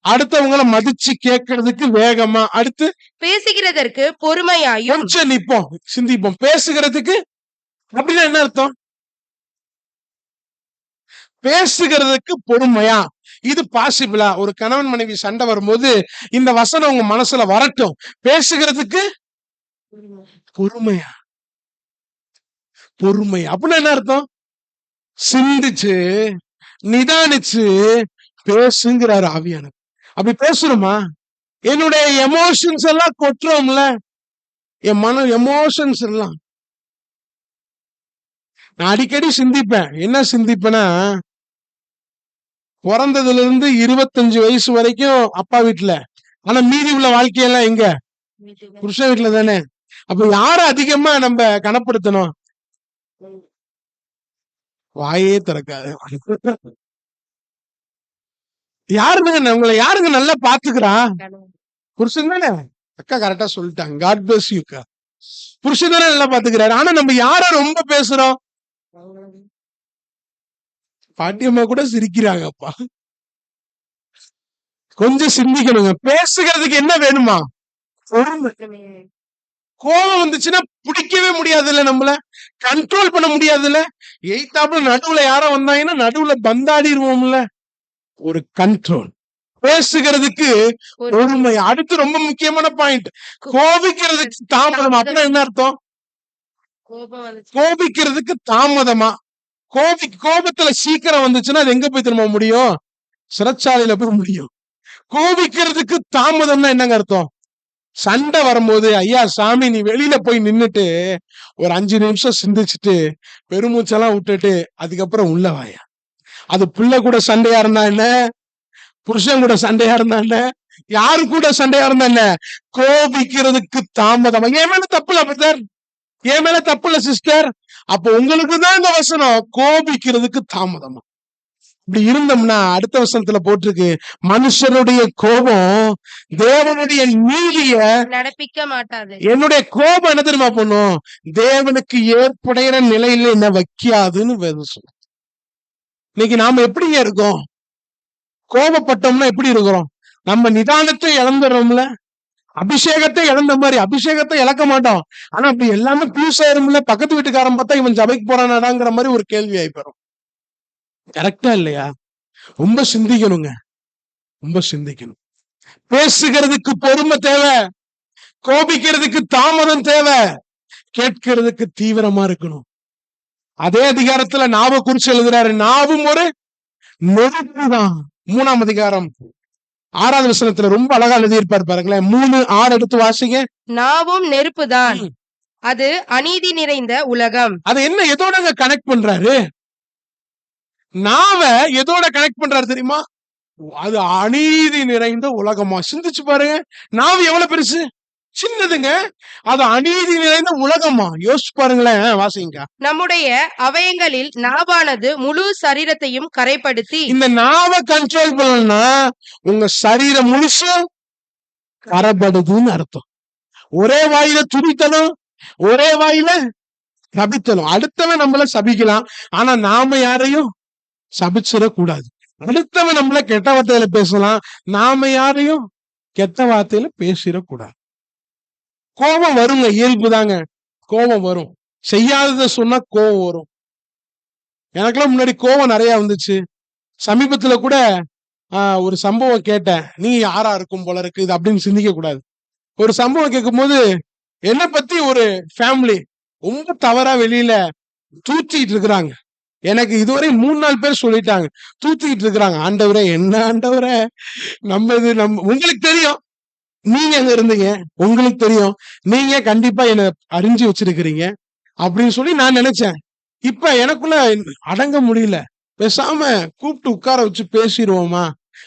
அடுத்தவங்களை மதிச்சு கேட்கறதுக்கு வேகமா. அடுத்து பேசுகிறதற்கு பொறுமையாயும். கொஞ்சம் நிப்போம், சிந்திப்போம். பேசுகிறதுக்கு அப்படின்னா என்ன அர்த்தம்? பேசுகிறதுக்கு பொறுமையா. இது பாசிபிளா? ஒரு கணவன் மனைவி சண்டை வரும்போது இந்த வசனம் உங்க மனசுல வரட்டும். பேசுகிறதுக்கு பொறுமையா, பொறுமை அப்படின்னா என்ன அர்த்தம்? சிந்திச்சு நிதானிச்சு பேசுங்கிறாரு ஆவியானவர். அப்படி பேசுறோமா? என்னுடைய எமோஷன்ஸ் எல்லாம் கொட்டுறோம்ல, என் மன எமோஷன்ஸ் எல்லாம். நான் அடிக்கடி சிந்திப்பேன். என்ன சிந்திப்பேன்னா, பிறந்ததுல இருந்து 25 வயசு வரைக்கும் அப்பா வீட்டுல, ஆனா மீதி உள்ள வாழ்க்கையெல்லாம் எங்க? புருஷன் வீட்டுல தானே. அப்ப யார அதிகமா நம்ம கனப்படுத்தணும்? வாயே திறக்காது. யாருங்க உங்களை யாருங்க நல்லா பாத்துக்கிறா? புருஷன் தானே. அக்கா கரெக்டா சொல்லிட்டாங்க. காட் பிளஸ் யூ அக்கா. புருஷன் தானே நல்லா பாத்துக்கிறாரு. ஆனா நம்ம யார ரொம்ப பேசுறோம்? பாட்டியம்மா கூட சிரிக்கிறாங்கப்பா. கொஞ்சம் சிந்திக்கணுங்க. பேசுகிறதுக்கு என்ன வேணுமா? கோபம் வந்துச்சுன்னா பிடிக்கவே முடியாதுல்ல, நம்மள கண்ட்ரோல் பண்ண முடியாதுல்ல. எய்தாப்புல நடுவுல யாரோ வந்தாங்கன்னா நடுவுல பந்தாடிடுவோம்ல. ஒரு கண்ட்ரோல். பேசுகிறதுக்கு பொறுமை. அடுத்து ரொம்ப முக்கியமான பாயிண்ட், கோபிக்கிறதுக்கு தாமதம். அப்படின்னா என்ன அர்த்தம்? கோபிக்கிறதுக்கு தாமதமா. கோபத்துல சீக்கிரம் வந்துச்சுன்னா அது எங்க போய் திரும்ப முடியும்? சிறைச்சாலையில போய் முடியும். கோபிக்கிறதுக்கு தாமதம்னா என்னங்க அர்த்தம்? சண்டை வரும்போது, ஐயா சாமி நீ வெளியில போய் நின்னுட்டு ஒரு 5 நிமிஷம் சிந்திச்சுட்டு பெருமூச்செல்லாம் விட்டுட்டு அதுக்கப்புறம் உள்ள வாயா. அது பிள்ளை கூட சண்டையா இருந்தா என்ன, புருஷன் கூட சண்டையா இருந்தா என்ன, யாரு கூட சண்டையா இருந்தா என்ன, கோபிக்கிறதுக்கு தாமதமா. என் மேல தப்பு இல்ல பிரதர், என் மேல தப்பு இல்ல சிஸ்டர். அப்ப உங்களுக்கு தான் இந்த வசனம், கோபிக்கிறதுக்கு தாமதமா. இப்படி இருந்தோம்னா அடுத்த வசனத்துல போட்டிருக்கு, மனுஷருடைய கோபம் தேவனுடைய நீதிய நடப்பிக்க மாட்டாது. என்னுடைய கோபம் என்ன தெரியுமா பண்ணும்? தேவனுக்கு ஏற்புடைய நிலையில என்ன வைக்காதுன்னு வேதம் சொல்லுது. இன்னைக்கு நாம எப்படிங்க இருக்கோம்? கோபப்பட்டோம்னா எப்படி இருக்கிறோம்? நம்ம நிதானத்தை இழந்துடுறோம்ல, அபிஷேகத்தை இழந்த மாதிரி. அபிஷேகத்தை இழக்க மாட்டோம், ஆனா அப்படி எல்லாமே பியூஸ் ஆயிரும்ல. பக்கத்து வீட்டுக்காரன் பார்த்தா இவன் சபைக்கு போறானாடாங்கிற மாதிரி ஒரு கேள்வி ஆயிப்போம். கரெக்டா இல்லையா? ரொம்ப சிந்திக்கணுங்க, ரொம்ப சிந்திக்கணும். பேசுகிறதுக்கு பொறுமை தேவை, கோபிக்கிறதுக்கு தாமதம் தேவை, கேட்கிறதுக்கு தீவிரமா இருக்கணும். அதே அதிகாரத்துல நாவை குறிச்சு எழுதுறாரு, நாவும் ஒரு நெருப்பு தான். 3ஆம் அதிகாரம் 6வது வசனத்துல ரொம்ப அழகா எழுதியிருப்பார் பாருங்களேன். 3:6 எடுத்து வாசிங்க. நாவும் நெருப்புதான், அது அநீதி நிறைந்த உலகம். அது என்ன எதோட கனெக்ட் பண்றாரு? நாவ எதோட கனெக்ட் பண்றாரு தெரியுமா? அது அநீதி நிறைந்த உலகமா. சிந்திச்சு பாருங்க, நாவு எவ்வளவு பெருசு, சின்னதுங்க. அது அநீதி நிறைந்த உலகமா. யோசிச்சு பாருங்களேன், வாசிங்க. நம்முடைய அவயங்களில் நாவானது முழு சரீரத்தையும் கரைப்படுத்தி. இந்த நாவை கண்ட்ரோல் பண்ணலன்னா உங்க சரீரம் முழுசும் கரைப்படுதுன்னு அர்த்தம். ஒரே வாயில துடித்தலும், ஒரே வாயில சபித்தலும். அடுத்தவன் நம்மள சபிக்கலாம், ஆனா நாம யாரையும் சபிச்சிடக்கூடாது. அடுத்தவன் நம்மள கெட்ட வார்த்தையில பேசலாம், நாம யாரையும் கெட்ட வார்த்தையில பேசிடக்கூடாது. கோபம் வருங்க, இயல்பு தாங்க. கோபம் வரும். செய்யாததை சொன்னா கோபம் வரும். எனக்கெல்லாம் முன்னாடி கோபம் நிறைய வந்துச்சு. சமீபத்துல கூட ஒரு சம்பவம் கேட்டேன். நீ யாரா இருக்கும் போல இருக்கு இது அப்படின்னு சிந்திக்க கூடாது. ஒரு சம்பவம் கேட்கும் போது என்னை பத்தி ஒரு ஃபேமிலி ரொம்ப தவறா வெளியில தூச்சிட்டு இருக்கிறாங்க. எனக்கு இதுவரை 3-4 பேர் சொல்லிட்டாங்க, தூத்திக்கிட்டு இருக்கிறாங்க. ஆண்டவரே, என்ன ஆண்டவரே, உங்களுக்கு தெரியும், நீங்க அங்க இருந்தீங்க, உங்களுக்கு தெரியும், நீங்க கண்டிப்பா என்ன அறிஞ்சு வச்சிருக்கிறீங்க அப்படின்னு சொல்லி நான் நினைச்சேன். இப்ப எனக்குள்ள அடங்க முடியல. பேசாம கூப்பிட்டு உட்கார வச்சு பேசிடுவோமா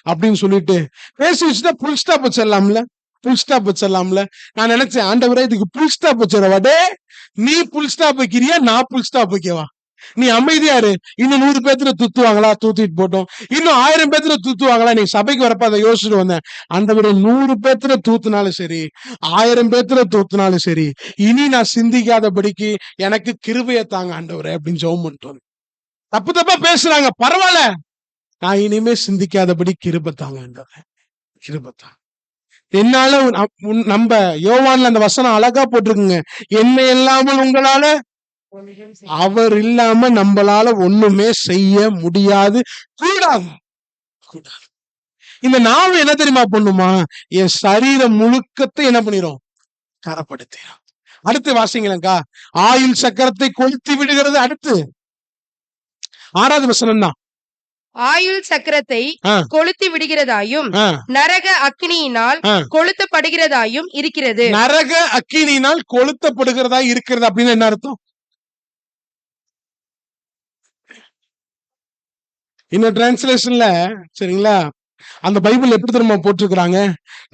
அப்படின்னு சொல்லிட்டு பேசி வச்சுட்டா புல் ஸ்டாப் வச்சிடலாம்ல, புல் ஸ்டாப் வச்சிடலாம்ல. நான் நினைச்சேன், ஆண்டவரே இதுக்கு புல் ஸ்டாப் வச்சிடவா? டே, நீ புல் ஸ்டாப் வைக்கிறியா, நான் புல் ஸ்டாப் வைக்கவா? நீ அமைதியா இரு. இன்னும் 100 பேத்துல துத்துவாங்களா, தூத்திட்டு போட்டோம். இன்னும் 1000 பேத்துல தூத்துவாங்களா? நீ சபைக்கு வரப்ப அதை யோசிச்சுட்டு வந்தேன். ஆண்டவரே, 100 பேத்துல தூத்துனாலும் சரி, 1000 பேத்துல தூத்துனாலும் சரி, இனி நான் சிந்திக்காதபடிக்கு எனக்கு கிருபையை தாங்க ஆண்டவரே அப்படின்னு ஜெபம் பண்ணிட்டு வந்தேன். தப்பு தப்பா பேசுறாங்க, பரவாயில்ல, நான் இனிமே சிந்திக்காதபடி கிருபை தாங்க ஆண்டவரே, கிருபை தாங்க. என்னால நம்ம யோவான்ல அந்த வசனம் அழகா போட்டிருக்குங்க, என்ன இல்லாமல் உங்களால, அவர் இல்லாம நம்மளால ஒண்ணுமே செய்ய முடியாது, கூடாது, கூடாது. இந்த நாவு என்ன தெரியுமா பண்ணுமா? என் சரீரம் முழுக்கத்தை என்ன பண்ணிரும்? கரப்படுத்திடும். அடுத்து வாசிங்களேங்கா. ஆயுள் சக்கரத்தை கொளுத்தி விடுகிறது. அடுத்து 6வது வசனம் தான். ஆயுள் சக்கரத்தை கொளுத்தி விடுகிறதாயும் நரக அக்கினியினால் கொளுத்தப்படுகிறதாயும் இருக்கிறது. நரக அக்கினியினால் கொளுத்தப்படுகிறதா இருக்கிறது அப்படின்னு என்ன அர்த்தம்? இன்னும் டிரான்ஸ்லேஷன்ல, சரிங்களா, அந்த பைபிள் எப்படி தெரியுமா போட்டிருக்கிறாங்க?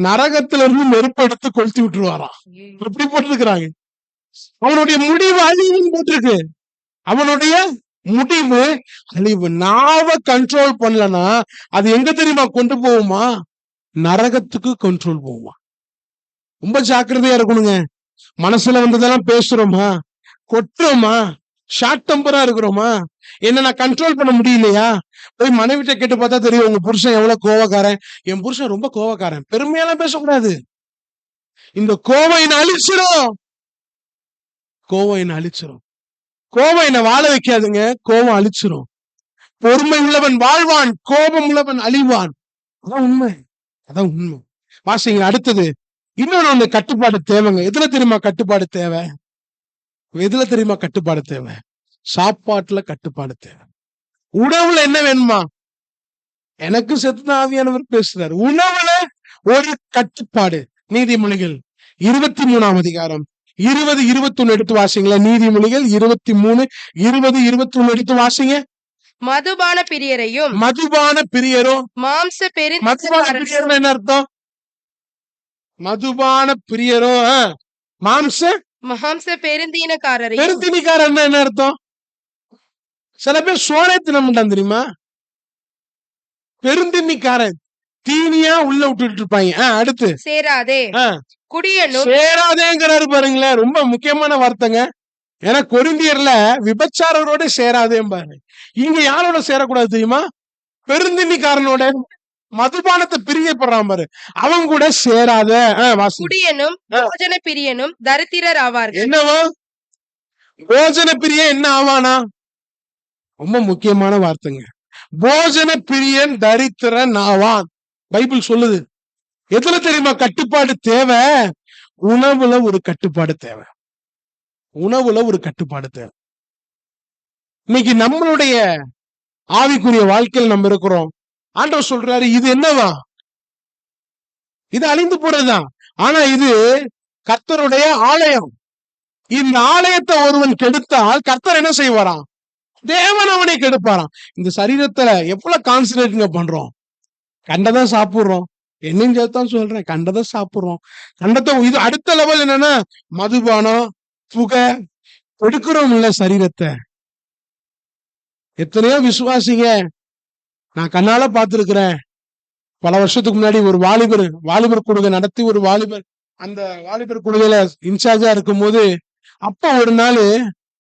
நரகத்துல இருந்து நெருப்பு எடுத்து கொளுத்தி விட்டுருவாராம். எப்படி போட்டிருக்கிறாங்க? அவனுடைய முடிவு அழிவுன்னு போட்டிருக்கு. அவனுடைய முடிவு அழிவு. நாவ கண்ட்ரோல் பண்ணலன்னா அது எங்க தெரியுமா கொண்டு போகுமா? நரகத்துக்கு கண்ட்ரோல் போகுமா. ரொம்ப ஜாக்கிரதையா இருக்கணுங்க. மனசுல வந்ததெல்லாம் பேசுறோமா, கொட்டுறோமா, ஷார்ட் டெம்பரா இருக்கிறோமா, என்ன நான் கண்ட்ரோல் பண்ண முடியலையா? போய் மனைவிட்ட கேட்டு பார்த்தா தெரியும் உங்க புருஷன் எவ்வளவு கோவக்காரன். என் புருஷன் ரொம்ப கோவக்காரன். பெருமையெல்லாம் பேசக்கூடாது. இந்த கோவம் என்ன அழிச்சிரும், கோவம் என்ன அழிச்சிரும். கோபம் என்ன வாழ வைக்காதுங்க, கோபம் அழிச்சிரும். பொறுமை உள்ளவன் வாழ்வான், கோபம் உள்ளவன் அழிவான். அதான் உண்மை, அதான் உண்மை. வாசிங்க அடுத்தது. இன்னொன்னு கட்டுப்பாடு தேவைங்க. எதுல தெரியுமா கட்டுப்பாடு தேவை? எதுல தெரியுமா கட்டுப்பாடு தேவை? சாப்பாட்டுல கட்டுப்பாடு தேவை. உணவுல என்ன வேணுமா? எனக்கு செத்து ஆவியானவர் பேசுறாரு. உணவுல ஒரு கட்டுப்பாடு. நீதிமொழிகள் 23ஆம் அதிகாரம் 20-21 எடுத்து வாசிங்களா. நீதிமொழிகள் 23-20-21 எடுத்து வாசிங்க. மதுபான பிரியரையும், மதுபான பிரியரும், மாம்ச மதுபான பிரியரும் என்ன அர்த்தம்? மதுபான பிரியரும் மாம்ச பெருந்தீனக்காரரையும். பெருந்தீனிக்காரன் என்ன அர்த்தம்? சில பேர் சோனே தின மாட்டான் தெரியுமா? பெருந்தீனிக்காரன் தீனியா உள்ள விட்டுட்டு இருப்பாங்க. அடுத்து சேராதே குடியனும். சேராதேங்கிறாரு பாருங்களேன், ரொம்ப முக்கியமான வார்த்தைங்க. ஏன்னா கொரிந்தியர்ல விபச்சாரரோட சேராதே பாரு. இங்க யாரோட சேரக்கூடாது தெரியுமா? பெருந்தினிக்காரனோட, மதுபானத்தை பிரியப்படுறான் பாரு, அவங்க கூட சேராத. குடியனும் போஜன பிரியனும் தரித்திரர் ஆவார்கள். என்னவா? போஜன பிரியன் என்ன ஆவானா? ரொம்ப முக்கியமான வார்த்தைங்க. போஜன பிரியன் தரித்திரன் ஆவான் பைபிள் சொல்லுது. எதுல தெரியுமா கட்டுப்பாடு தேவை? உணவுல ஒரு கட்டுப்பாடு தேவை. உணவுல ஒரு கட்டுப்பாடு தேவை. இன்னைக்கு நம்மளுடைய ஆவிக்குரிய வாழ்க்கையில் நம்ம இருக்கிறோம். ஆண்டவர் சொல்றாரு, இது என்னவா? இது அழிந்து போறதுதான். ஆனா இது கர்த்தருடைய ஆலயம். இந்த ஆலயத்தை ஒருவன் கெடுத்தால் கர்த்தர் என்ன செய்வாராம்? தேவன் அவனை கெடுப்பாராம். இந்த சரீரத்துல எவ்வளவு கான்சன்ட்ரேட்டிங்க பண்றோம்? கண்டதான் சாப்பிடுறோம். என்னன்னு சேர்த்தான் சொல்றேன், கண்டதை சாப்பிடுறோம். கண்டத்தை இது அடுத்த லெவல் என்னன்னா மதுபானம், புகை, கொடுக்கிறோம் இல்ல சரீரத்தை. எத்தனையோ விசுவாசிங்க நான் கண்ணால பார்த்திருக்கிறேன். பல வருஷத்துக்கு முன்னாடி ஒரு வாலிபர் கொடுகை நடத்தி, ஒரு வாலிபர் அந்த வாலிபர் கொடுகையில இன்சார்ஜா இருக்கும் போது, அப்ப ஒரு நாள்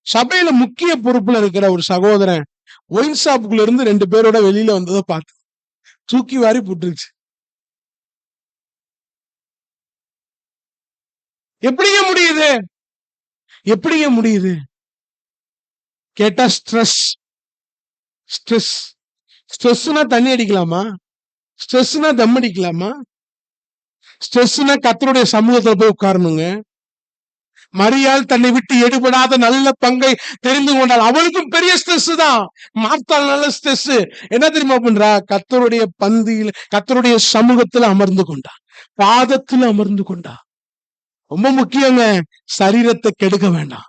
சபையில முக்கிய பொறுப்புல இருக்கிற ஒரு சகோதரன் ஒயின் ஷாப்புக்குள்ள இருந்து 2 பேரோட வெளியில வந்ததை பார்த்து தூக்கி வாரி போட்டுருச்சு. எப்படிங்க முடியுது? எப்படிங்க முடியுது கேட்டா, ஸ்ட்ரெஸ். ஸ்ட்ரெஸ் ஸ்ட்ரெஸ்னா தண்ணி அடிக்கலாமா? ஸ்ட்ரெஸ்னா தம் அடிக்கலாமா? ஸ்ட்ரெஸ்னா கர்த்தருடைய சமூகத்துல போய் உட்காரணுங்க. மரியாள் தன்னை விட்டு எடுபடாத நல்ல பங்கை தெரிந்து கொண்டாள். அவளுக்கும் பெரிய ஸ்ட்ரெஸ் தான். மார்த்தாள் நல்ல ஸ்ட்ரெஸ். என்ன தெரியுமா பண்றா? கர்த்தருடைய பந்தியில், கர்த்தருடைய சமூகத்துல அமர்ந்து கொண்டா, பாதத்துல அமர்ந்து கொண்டா. ரொம்ப முக்கியங்க. சரீரத்தை கெடுக்க வேண்டாம்,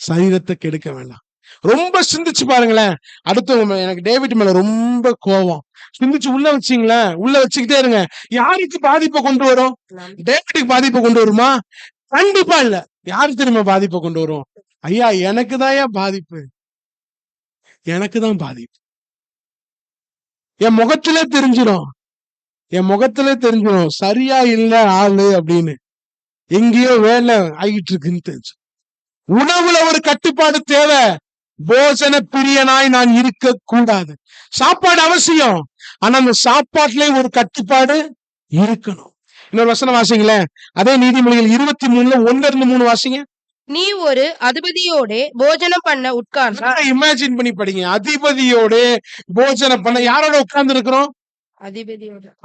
சரீரத்தை கெடுக்க வேண்டாம். ரொம்ப சிந்திச்சு பாருங்களேன். அடுத்தவங்க, எனக்கு டேவிட் மேல ரொம்ப கோபம், சிந்திச்சு உள்ள வச்சீங்களேன், உள்ள வச்சுக்கிட்டே இருங்க. யாருக்கு பாதிப்பை கொண்டு வரும்? டேவிட்டுக்கு பாதிப்பை கொண்டு வருமா? கண்டிப்பா இல்ல. யாருக்கு தெரியுமா பாதிப்பை கொண்டு வரும்? ஐயா, எனக்கு தான் பாதிப்பு, எனக்கு தான் பாதிப்பு. என் முகத்திலே தெரிஞ்சிடும், என் முகத்திலே தெரிஞ்சிடும் சரியா இல்ல ஆளு அப்படின்னு. எங்கேயோ வேலை ஆகிட்டு இருக்குன்னு தெரிஞ்சு. உணவுல ஒரு கட்டுப்பாடு தேவை. போஜன பிரியனாய் நான் இருக்க கூடாது. சாப்பாடு அவசியம், ஆனா அந்த சாப்பாட்டுல ஒரு கட்டுப்பாடு இருக்கணும். இன்னொரு வசனம் வாசிங்களேன். அதே நீதிமொழிகள் 23 1-3 வாசிங்க. நீ ஒரு அதிபதியோட போஜனம் பண்ண உட்கார்ந்தா. இமேஜின் பண்ணி படிங்க. அதிபதியோட போஜனம் பண்ண. யாரோட உட்கார்ந்து இருக்கிறோம்?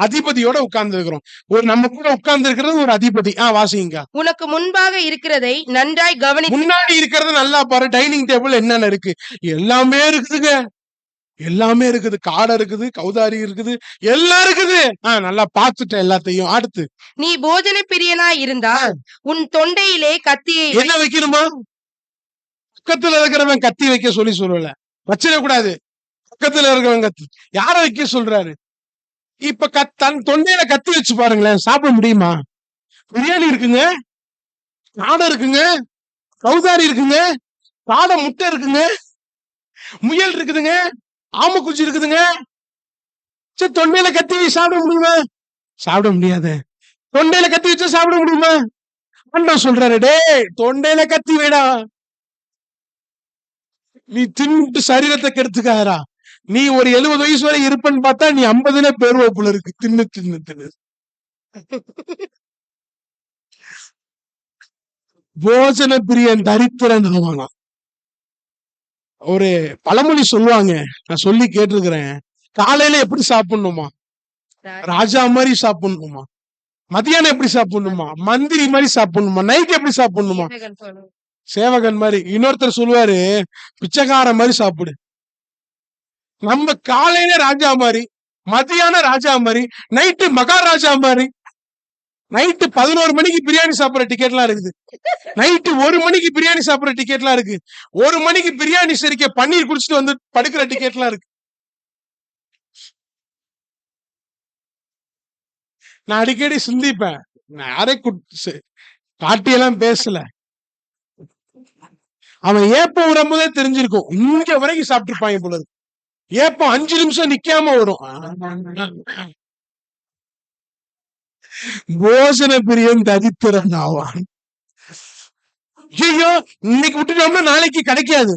அதிபதியோட உட்கார்ந்து இருக்கிறோம். ஒரு நம்ம கூட உட்கார்ந்து இருக்கிறது ஒரு அதிபதி. வாசிங்க. உனக்கு முன்பாக இருக்கிறதை நன்றாய் கவனி. முன்னாடி இருக்கிறது நல்லா பாரு. டைனிங் டேபிள் என்னென்ன இருக்கு? எல்லாமே இருக்குதுங்க, எல்லாமே இருக்குது. காடை இருக்குது, கௌதாரி இருக்குது, எல்லாம் இருக்குது. நல்லா பார்த்துட்டேன் எல்லாத்தையும். அடுத்து, நீ போஜன பிரியனாய் இருந்தா உன் தொண்டையிலே கத்தியை. என்ன வைக்கணுமா? பக்கத்துல இருக்கிறவன் கத்தி வைக்க சொல்லல, வச்சிடக்கூடாது. பக்கத்துல இருக்கிறவன் கத்தி. யார வைக்க சொல்றாரு? இப்ப தன் தொண்டையில கத்தி வச்சு பாருங்களேன், சாப்பிட முடியுமா? பிரியாணி இருக்குங்க, காடை இருக்குங்க, கௌதாரி இருக்குங்க, காடை முட்டை இருக்குங்க, முயல் இருக்குதுங்க, ஆமக்குச்சி இருக்குதுங்க. சரி, தொண்டையில கத்தி வச்சு சாப்பிட முடியுமா? சாப்பிட முடியாது. தொண்டையில கத்தி வச்சா சாப்பிட முடியுமா? ஆண்டவர் சொல்றாரு, டே தொண்டையில கத்தி வேடா, நீ தின்னுட்டு சரீரத்தை கெடுத்துக்காரா. நீ ஒரு 70 வயசு வரை இருப்பன்னு பார்த்தா நீ 50ல பேருவப்புல இருக்கு. தின்னு தின்னு தின்னு. போஜன பிரியன் தரித்திரன். ஒரு பழமொழி சொல்லுவாங்க, நான் சொல்லி கேட்டிருக்கிறேன். காலையில எப்படி சாப்பிடணுமா? ராஜா மாதிரி சாப்பிடணுமா? மதியானம் எப்படி சாப்பிடணுமா? மந்திரி மாதிரி சாப்பிடணுமா? நைட் எப்படி சாப்பிடணுமா? சேவகன் மாதிரி. இன்னொருத்தர் சொல்லுவாரு, பிச்சைக்கார மாதிரி சாப்பிடு. நம்ம காலையில ராஜா மாதிரி, மதியானம் ராஜா மாதிரி, நைட்டு மகாராஜா மாதிரி. நைட்டு 11 மணிக்கு பிரியாணி சாப்பிடுற டிக்கெட்லாம் இருக்குது. நைட்டு 1 மணிக்கு பிரியாணி சாப்பிடுற டிக்கெட்லாம் இருக்கு. 1 மணிக்கு பிரியாணி சரிக்க பன்னீர் குடிச்சிட்டு வந்து படுக்கிற டிக்கெட்லாம் இருக்கு. நான் அடிக்கடி சிந்திப்பேன், நான் யாரை காட்டியெல்லாம் பேசல. அவன் ஏப்பம் வரும்போதே தெரிஞ்சிருக்கும், இங்க வரைக்கும் சாப்பிட்டுருப்பாங்க போல இருக்கு. ஏப்பம் 5 நிமிஷம் நிக்காம வரும். போஜன பிரியன் தரித்திரன் ஆவான். ஐயோ, இன்னைக்கு விட்டுட்டோம்னா நாளைக்கு கிடைக்காது.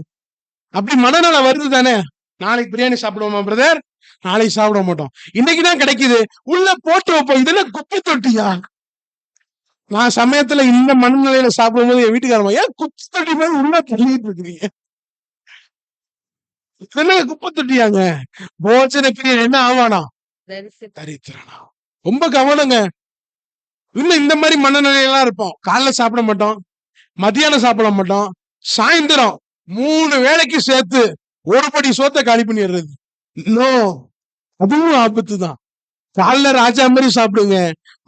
அப்படி மனநல வருது தானே. நாளைக்கு பிரியாணி சாப்பிடுவோமா பிரதர்? நாளைக்கு சாப்பிட மாட்டோம். இன்னைக்குதான் கிடைக்குது, உள்ள போட்டு வைப்போம். இதெல்லாம் குப்பை தொட்டியா? நான் சமயத்துல இந்த மனநிலையில சாப்பிடும் போது என் வீட்டுக்காரமா, ஏன் குப்பை தொட்டி மாதிரி உள்ள தள்ளிட்டு இருக்கிறீங்க? இதெல்லாம் குப்பை தொட்டியாங்க. போஜன பிரியன் என்ன ஆவானா? தரித்திரனா. ரொம்ப கவனங்க. இன்னும் இந்த மாதிரி மனநிலையெல்லாம் இருப்போம். காலைல சாப்பிட மாட்டோம், மதியானம் சாப்பிட மாட்டோம், சாயந்தரம் 3 வேளைக்கு சேர்த்து ஒரு படி சோத்தை காலி பண்ணிடுறது. இன்னும் அதுவும் ஆபத்து தான். காலைல ராஜா மாதிரி சாப்பிடுங்க,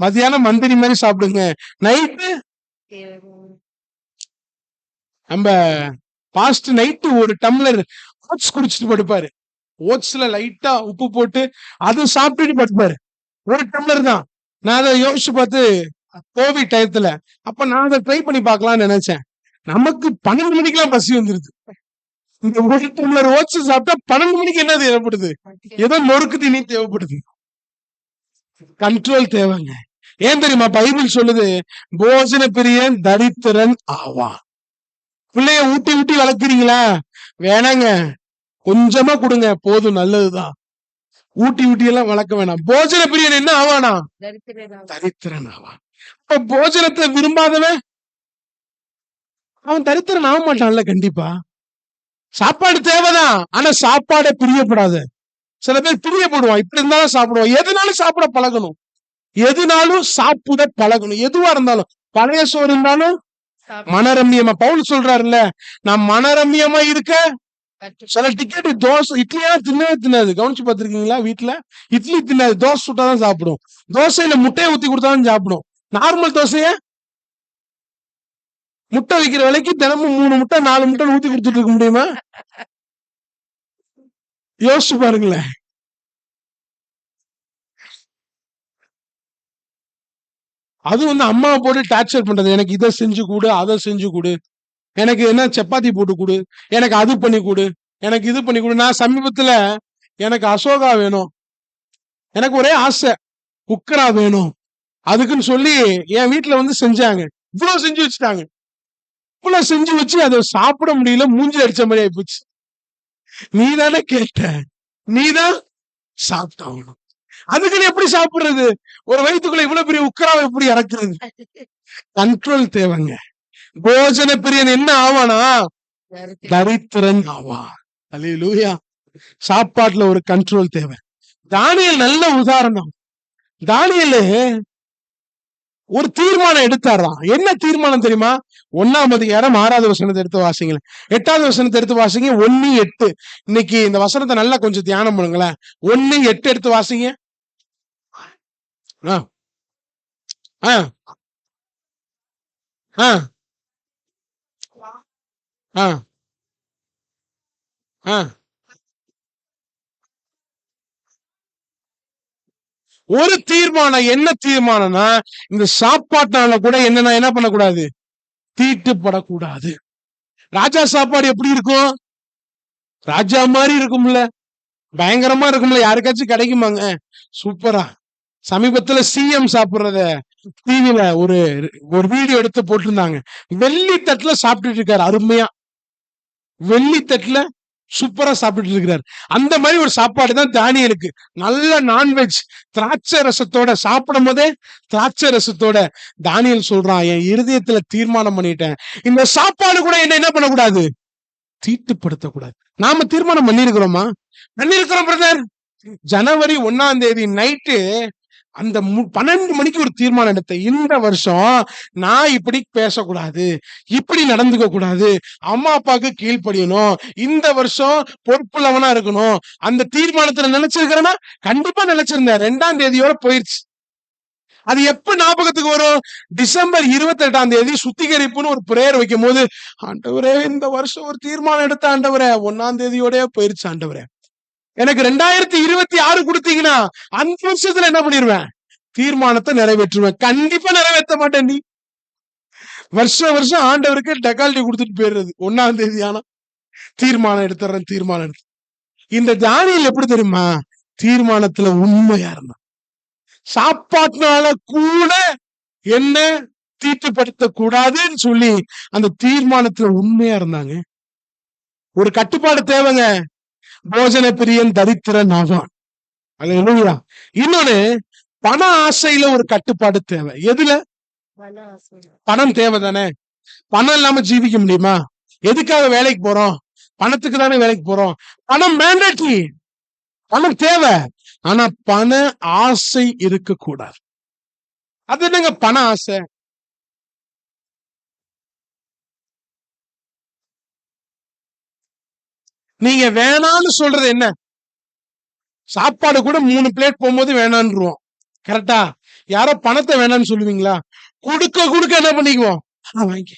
மதியானம் மந்திரி மாதிரி சாப்பிடுங்க, நைட்டு நம்ம பாஸ்ட் நைட்டு ஒரு டம்ளர் ஓட்ஸ் குடிச்சிட்டு படுப்பாரு. ஓட்ஸ்ல லைட்டா உப்பு போட்டு அது சாப்பிட்டுட்டு படுப்பாரு. ஒரு டம்ளர் தான். நான் அதை யோசிச்சு பார்த்து, கோவிட் டயத்துல அப்ப நான் அதை ட்ரை பண்ணி பார்க்கலாம்னு நினைச்சேன். நமக்கு 12 மணிக்கெல்லாம் பசி வந்துருது. இந்த ஒரு டம்ளர் ஓட்ஸ் சாப்பிட்டா 12 மணிக்கு என்ன தேவைப்படுது? ஏதோ நொறுக்கு தீனி தேவைப்படுது. கண்ட்ரோல் தேவைங்க. ஏன் தெரியுமா? பைபிள் சொல்லுது, போஜன பிரியன் தரித்திரன் ஆவான். பிள்ளைய ஊட்டி ஊட்டி வளர்க்குறீங்களா? வேணாங்க, கொஞ்சமா கொடுங்க போதும், நல்லதுதான். ஊட்டி ஊட்டி எல்லாம் வளர்க்க வேணாம். போஜன பிரியன் என்ன ஆவானா? தரித்திரன் ஆவான். இப்ப போஜனத்தை விரும்பாதவன் அவன் தரித்திரன் ஆக மாட்டான்ல. கண்டிப்பா சாப்பாடு தேவைதான், ஆனா சாப்பாடை பிரியப்படாத. சில பேர் பிரியப்படுவான், இப்படி இருந்தாலும் சாப்பிடுவான். எதுனாலும் சாப்பிட பழகணும், எதுனாலும் சாப்பிட பழகணும். எதுவா இருந்தாலும், பழைய சோறு இருந்தாலும் மனரம்யமா பவுல் சொல்றாருல்ல, நான் மனரம்யமா இருக்க. சில டிக்கெட் தோசை இட்லியா தின்னவே தின்னாது. கவனிச்சு பாத்துருக்கீங்களா? வீட்டுல இட்லி தின்னாது, தோசை சுட்டாதான் சாப்பிடும். தோசையில முட்டையை ஊத்தி கொடுத்தாலும் சாப்பிடும். நார்மல் தோசைய முட்டை வைக்கிற விலைக்கு தினமும் 3 முட்டை 4 முட்டை ஊத்தி கொடுத்துட்டு இருக்க முடியுமா? யோசிச்சு பாருங்களேன். அது அம்மாவை போட்டு டார்ச்சர் பண்றது. எனக்கு இதை செஞ்சு கொடு, அதை செஞ்சு கொடு, எனக்கு என்ன சப்பாத்தி போட்டு கொடு, எனக்கு அது பண்ணி கொடு, எனக்கு இது பண்ணி கொடு. நான் சமீபத்துல எனக்கு அசோகா வேணும், எனக்கு ஒரே ஆசை குக்கரா வேணும், அதுக்குன்னு சொல்லி என் வீட்டுல செஞ்சாங்க. இவ்வளவு செஞ்சு வச்சுட்டாங்க. இவ்வளவு செஞ்சு வச்சு அதை சாப்பிட முடியல, மூஞ்சி அடிச்ச மாதிரி ஆயிப்போச்சு. நீ தானே கேட்ட, நீதான் சாப்பிட்டாகணும். அதுக்குன்னு எப்படி சாப்பிடுறது? ஒரு வயிற்றுக்குள்ள இவ்வளவு பெரிய உக்கராவை எப்படி இறக்குறது? கண்ட்ரோல் தேவைங்க. போஜன பிரியன் என்ன ஆவானா? தரித்திரன் ஆவா. அல்லேலூயா. சாப்பாட்டுல ஒரு கண்ட்ரோல் தேவை. தானியேல் நல்ல உதாரணம். தானியேல் ஒரு தீர்மானம் எடுத்தாராம். என்ன தீர்மானம் தெரியுமா? 1ஆம் அதிகாரம் 6வது வசனத்தை எடுத்து வாசிங்களேன். 8வது வசனத்தை எடுத்து வாசிங்க. 1:8. இன்னைக்கு இந்த வசனத்தை நல்லா கொஞ்சம் தியானம் பண்ணுங்களேன். 1:8 எடுத்து வாசிங்க. ஒரு தீர்மானம். என்ன தீர்மானம்னா, இந்த சாப்பாட்டால கூட என்ன பண்ணக்கூடாது? தீட்டுப்படக்கூடாது. ராஜா சாப்பாடு எப்படி இருக்கும்? ராஜா மாதிரி இருக்கும்ல, பயங்கரமா இருக்கும்ல. யாருக்காச்சும் கிடைக்குமாங்க? சூப்பரா. சமீபத்துல சிஎம் சாப்பிடுறத டிவில ஒரு வீடியோ எடுத்து போட்டிருந்தாங்க. வெள்ளி தட்டுல சாப்பிட்டுட்டு இருக்காரு. அருமையா வெள்ளி தட்டுல சூப்பரா சாப்பிட்டு இருக்கிறார். அந்த மாதிரி ஒரு சாப்பாடு தான் தானியேலுக்கு. நல்ல நான்வெஜ், திராட்சை ரசத்தோட சாப்பிடும் போதே திராட்சை ரசத்தோட தானியேல் சொல்றான், என் இருதயத்துல தீர்மானம் பண்ணிட்டேன், இந்த சாப்பாடு கூட என்ன பண்ணக்கூடாது? தீட்டுப்படுத்தக்கூடாது. நாம தீர்மானம் பண்ணிருக்கிறோமா? பண்ணிருக்கிறோம் பிரதர். ஜனவரி 1ஆம் தேதி நைட்டு அந்த 12 மணிக்கு ஒரு தீர்மானம் எடுத்தேன். இந்த வருஷம் நான் இப்படி பேசக்கூடாது, இப்படி நடந்துக்க கூடாது, அம்மா அப்பாவுக்கு கீழ்ப்படியணும், இந்த வருஷம் பொறுப்புள்ளவனா இருக்கணும். அந்த தீர்மானத்துல நினைச்சிருக்கிறேன்னா கண்டிப்பா நினைச்சிருந்தேன். 2ஆம் தேதியோட போயிருச்சு. அது எப்ப ஞாபகத்துக்கு வரும்? டிசம்பர் 28ஆம் தேதி சுத்திகரிப்புன்னு ஒரு பிரேயர் வைக்கும் போது, ஆண்டவரே இந்த வருஷம் ஒரு தீர்மானம் எடுத்த ஆண்டவரே, 1ஆம் தேதியோட போயிருச்சு ஆண்டவரே, எனக்கு 2026 கொடுத்தீங்கன்னா அந்த வருஷத்துல என்ன பண்ணிருவேன்? தீர்மானத்தை நிறைவேற்றுவேன். கண்டிப்பா நிறைவேற்ற மாட்டேன். நீ வருஷம் ஆண்டவருக்கு டெக்கால்ட்டி கொடுத்துட்டு போயிடுறது. 1ஆம் தேதி ஆனா தீர்மானம் எடுத்துறேன், தீர்மானம் எடுத்து. இந்த தானியேல் எப்படி தெரியுமா? தீர்மானத்துல உண்மையா இருந்தான். சாப்பாட்டுனால கூட என்ன தீட்டுப்படுத்த கூடாதுன்னு சொல்லி அந்த தீர்மானத்துல உண்மையா இருந்தாங்க. ஒரு கட்டுப்பாடு தேவைங்க. போஜன பிரியன் தரித்திரன் ஆவான். அல்லேலூயா. இன்னொன்னு, பண ஆசையில ஒரு கட்டுப்பாடு தேவை. எதுல? பணம் தேவை தானே. பணம் இல்லாம ஜீவிக்க முடியுமா? எதுக்காக வேலைக்கு போறோம்? பணத்துக்கு தானே வேலைக்கு போறோம். பணம் மேண்டேட்டரி, பணம் தேவை. ஆனா பண ஆசை இருக்கக்கூடாது. அது என்னங்க பண ஆசை? நீங்க வேணான்னு சொல்றது என்ன? சாப்பாடு கூட 3 பிளேட் போகும்போது வேணான்றுவோம். கரெக்டா? யாரோ பணத்தை வேணான்னு சொல்லுவீங்களா? கொடுக்க என்ன பண்ணிக்குவோம்? வாங்கி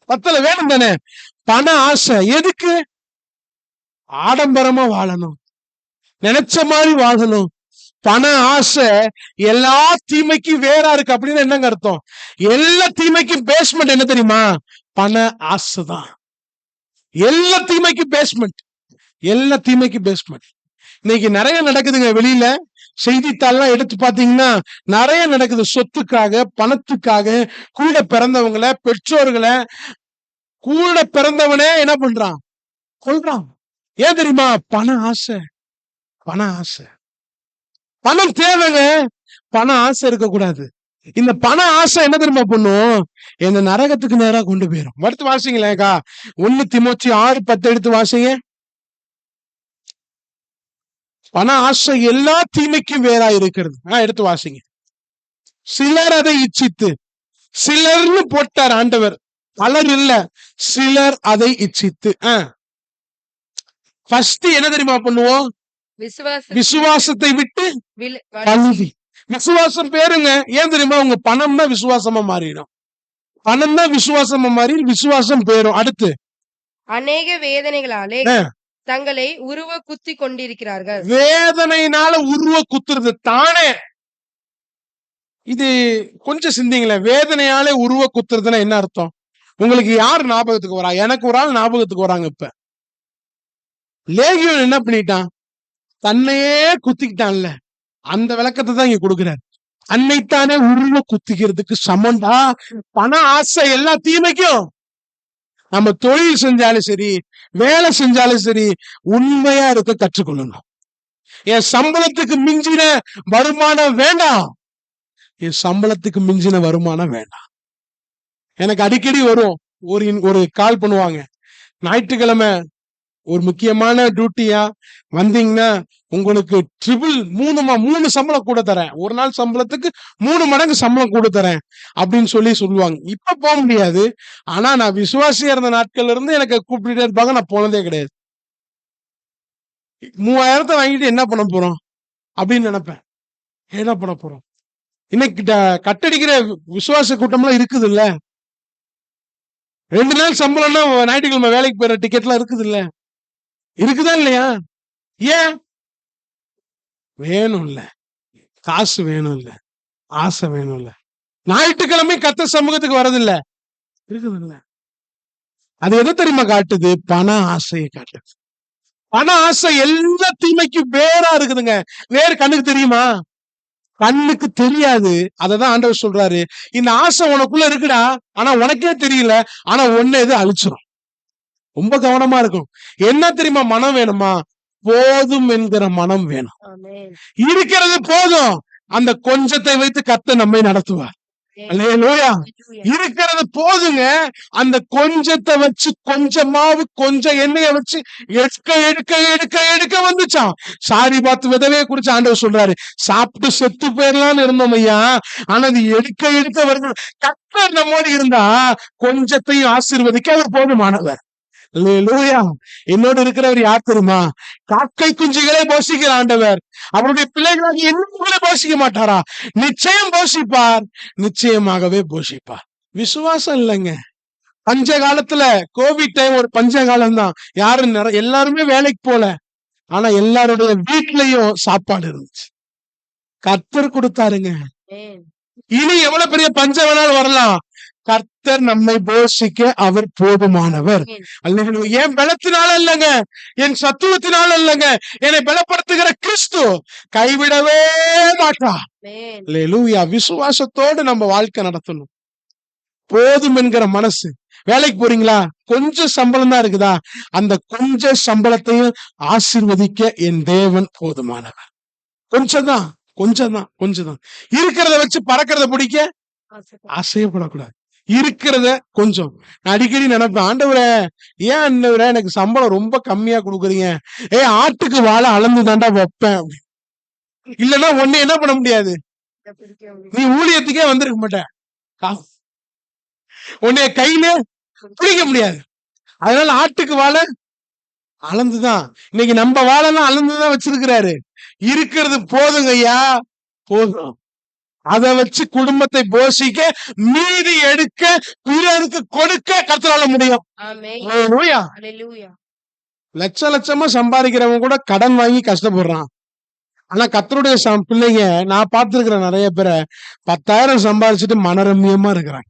பத்தல வேணும் தானே. பண ஆசை எதுக்கு? ஆடம்பரமா வாழணும், நினைச்ச மாதிரி வாழணும். பண ஆசை எல்லா தீமைக்கும் வேறா இருக்கு. அப்படின்னு என்னங்க அர்த்தம்? எல்லா தீமைக்கும் பேஸ்மெண்ட் என்ன தெரியுமா? பண ஆசைதான். எல்லா தீமைக்கும் பேஸ்மெண்ட், எல்லா தீமைக்கும் பேஸ்மெண்ட். இன்னைக்கு நிறைய நடக்குதுங்க. வெளியில செய்தித்தாள்லாம் எடுத்து பாத்தீங்கன்னா நிறைய நடக்குது. சொத்துக்காக, பணத்துக்காக கூட பிறந்தவங்களை, பெற்றோர்களை, கூட பிறந்தவனே என்ன பண்றான்? கொல்றான். ஏன் தெரியுமா? பண ஆசை. பண ஆசை. பணம் தேவைங்க, பண ஆசை இருக்கக்கூடாது. இந்த பண ஆசை என்ன தெரியுமா பண்ணும்? இந்த நரகத்துக்கு நேரா கொண்டு போயிடும். அடுத்து வாசிங்களேக்கா. 1 தீமோத்தேயு 6:10 எடுத்து வாசிங்க. பண ஆசை எல்லா தீமைக்கும் வேறா இருக்கிறது. எடுத்து வாசிங்க. சிலர் அதை இச்சித்து சிலர்னு போட்டார் ஆண்டவர், பலர் இல்ல, சிலர் அதை இச்சித்து. ஃபர்ஸ்ட் என்ன தெரியுமா பண்ணுவோம்? விசுவாசத்தை விட்டு கல்வி. விசுவாசம் பேருங்க. ஏன் தெரியுமா? உங்க பணம் தான் விசுவாசமா மாறிடும். பணம் தான் விசுவாசமா மாறி விசுவாசம் பேரும். அடுத்து அநேக வேதனைகளாலே தங்களை உருவ குத்தி கொண்டிருக்கிறார்கள். வேதனையினால உருவ குத்துறது தானே. இது கொஞ்சம் சிந்திங்களேன். வேதனையாலே உருவ குத்துறதுன்னா என்ன அர்த்தம்? உங்களுக்கு யார் ஞாபகத்துக்கு வரா? எனக்கு ஒரு ஆள் ஞாபகத்துக்கு வராங்க. இப்ப லேகியோன் என்ன பண்ணிட்டான்? தன்னையே குத்திக்கிட்டான்ல. அந்த விளக்கத்தை தான் இங்க கொடுக்கிறார். அன்னைத்தானே உருவ குத்திக்கிறதுக்கு சமண்டா. பண ஆசை எல்லா தீமைக்கும். நம்ம தொழில் செஞ்சாலும் சரி, வேலை செஞ்சாலும் சரி, உண்மையா இருக்க கற்றுக்கொள்ளணும். என் சம்பளத்துக்கு மிஞ்சின வருமானம் வேண்டாம். என் சம்பளத்துக்கு மிஞ்சின வருமானம் வேண்டாம். எனக்கு அடிக்கடி வரும், ஒரு கால் பண்ணுவாங்க, ஞாயிற்றுக்கிழமை ஒரு முக்கியமான டியூட்டியா வந்தீங்கன்னா உங்களுக்கு ட்ரிபிள் 3 சம்பளம் கூட தரேன், ஒரு நாள் சம்பளத்துக்கு 3 மடங்கு சம்பளம் கூட தரேன் அப்படின்னு சொல்லுவாங்க. இப்ப போக முடியாது. ஆனா நான் விசுவாசியா இருந்த நாட்கள்ல இருந்து எனக்கு கூப்பிட்டுட்டே இருப்பாங்க. நான் போனதே கிடையாது. 3000 வாங்கிட்டு என்ன பண்ண போறோம் அப்படின்னு நினைப்பேன். என்ன பண்ண போறோம்? இன்னைக்கு கட்டடிக்கிற விசுவாச கூட்டம்லாம் இருக்குது இல்ல. 2 நாள் சம்பளம்னா ஞாயிற்றுக்கிழமை வேலைக்கு போயிற டிக்கெட்லாம் இருக்குது இல்ல. இருக்குதா இல்லையா? ஏன் வேணும் இல்ல? காசு வேணும் இல்ல, ஆசை வேணும் இல்ல. ஞாயிற்றுக்கிழமை கர்த்தர் சமூகத்துக்கு வரதில்ல, இருக்குது இல்ல. அது எதை தெரியுமா காட்டுது? பண ஆசையை காட்டுது. பண ஆசை எல்லா தீமைக்கும் வேறா இருக்குதுங்க. வேறு கண்ணுக்கு தெரியுமா? கண்ணுக்கு தெரியாது. அததான் ஆண்டவர் சொல்றாரு, இந்த ஆசை உனக்குள்ள இருக்குடா, ஆனா உனக்கே தெரியல, ஆனா ஒண்ணு எது அழிச்சிரும். ரொம்ப கவனமா இருக்கும். என்ன தெரியுமா மனம் வேணுமா? போதும் என்கிற மனம் வேணும். இருக்கிறது போதும். அந்த கொஞ்சத்தை வைத்து கர்த்தர் நம்மை நடத்துவார். அல்லேலூயா. இருக்கிறது போதுங்க. அந்த கொஞ்சத்தை வச்சு, கொஞ்சம் மாவு கொஞ்சம் எண்ணெய வச்சு எடுக்க எடுக்க எடுக்க எடுக்க வந்துச்சான். சாரி பார்த்து விதவே குறிச்சு ஆண்டவர் சொல்றாரு, சாப்பிட்டு செத்து போயிடலாம்னு இருந்தோம் ஐயா, ஆனா அது எடுக்க எடுக்க வருது. கர்த்தர் நம்மோடு இருந்தா கொஞ்சத்தையும் ஆசீர்வதிக்க அவர் போதுமானவர். அல்லேலூயா. என்னோடு இருக்கிறவர் யார் தெரியுமா? காக்கை குஞ்சுகளே போஷிக்கிற ஆண்டவர். அவருடைய பிள்ளைகளாக என்ன போஷிக்க மாட்டாரா? நிச்சயம் போஷிப்பார், நிச்சயமாகவே போஷிப்பார். விசுவாசம் இல்லைங்க. பஞ்ச காலத்துல, கோவிட் டைம் ஒரு பஞ்ச காலம் தான். யாரும் எல்லாருமே வேலைக்கு போல, ஆனா எல்லாருடைய வீட்லயும் சாப்பாடு இருந்துச்சு. கர்த்தர் கொடுத்தாருங்க. இனி எவ்வளவு பெரிய பஞ்சம் வேணாலும் வரலாம், கர்த்தர் நம்மை போஷிக்க அவர் போதுமானவர். என் பலத்தினால இல்லைங்க, என் சத்துவத்தினால இல்லைங்க, என்னை பலப்படுத்துகிற கிறிஸ்து கைவிடவே மாட்டார். அல்லேலூயா. விசுவாசத்தோடு நம்ம வாழ்க்கை நடத்தணும். போதும் என்கிற மனசு. வேலைக்கு போறீங்களா? கொஞ்சம் சம்பளம் தான் இருக்குதா? அந்த கொஞ்ச சம்பளத்தையும் ஆசீர்வதிக்க என் தேவன் போதுமானவர். கொஞ்சம் தான், கொஞ்சம் தான், கொஞ்சம் தான். இருக்கிறத வச்சு பறக்கிறத பிடிக்க ஆசையப்படக்கூடாது. இருக்கிறத கொஞ்சம். நான் அடிக்கடி நினைப்பேன், ஆண்டவரே ஏன் ஆண்டவரே எனக்கு சம்பளம் ரொம்ப கம்மியா கொடுக்குறீங்க? ஆட்டுக்கு வாழை அளந்து தாண்டா வைப்பேன். இல்லன்னா ஒண்ணு என்ன பண்ண முடியாது, நீ ஊழியத்துக்கே வந்திருக்க மாட்ட, உன்னைய கையில பிடிக்க முடியாது. அதனால ஆட்டுக்கு வாழை அளந்துதான். இன்னைக்கு நம்ம வாழெல்லாம் அளந்துதான் வச்சிருக்கிறாரு. இருக்கிறது போதுங்க ஐயா, போதும். அதை வச்சு குடும்பத்தை போஷிக்க, மீதி எடுக்க, பிறருக்கு கொடுக்க கர்த்தரால முடியும். லட்ச லட்சமா சம்பாதிக்கிறவங்க கூட கடன் வாங்கி கஷ்டப்படுறான். ஆனா கர்த்தருடைய பிள்ளைங்க நான் பார்த்திருக்கிற நிறைய பேரை 10,000 சம்பாதிச்சுட்டு மனரம்யமா இருக்கிறாங்க.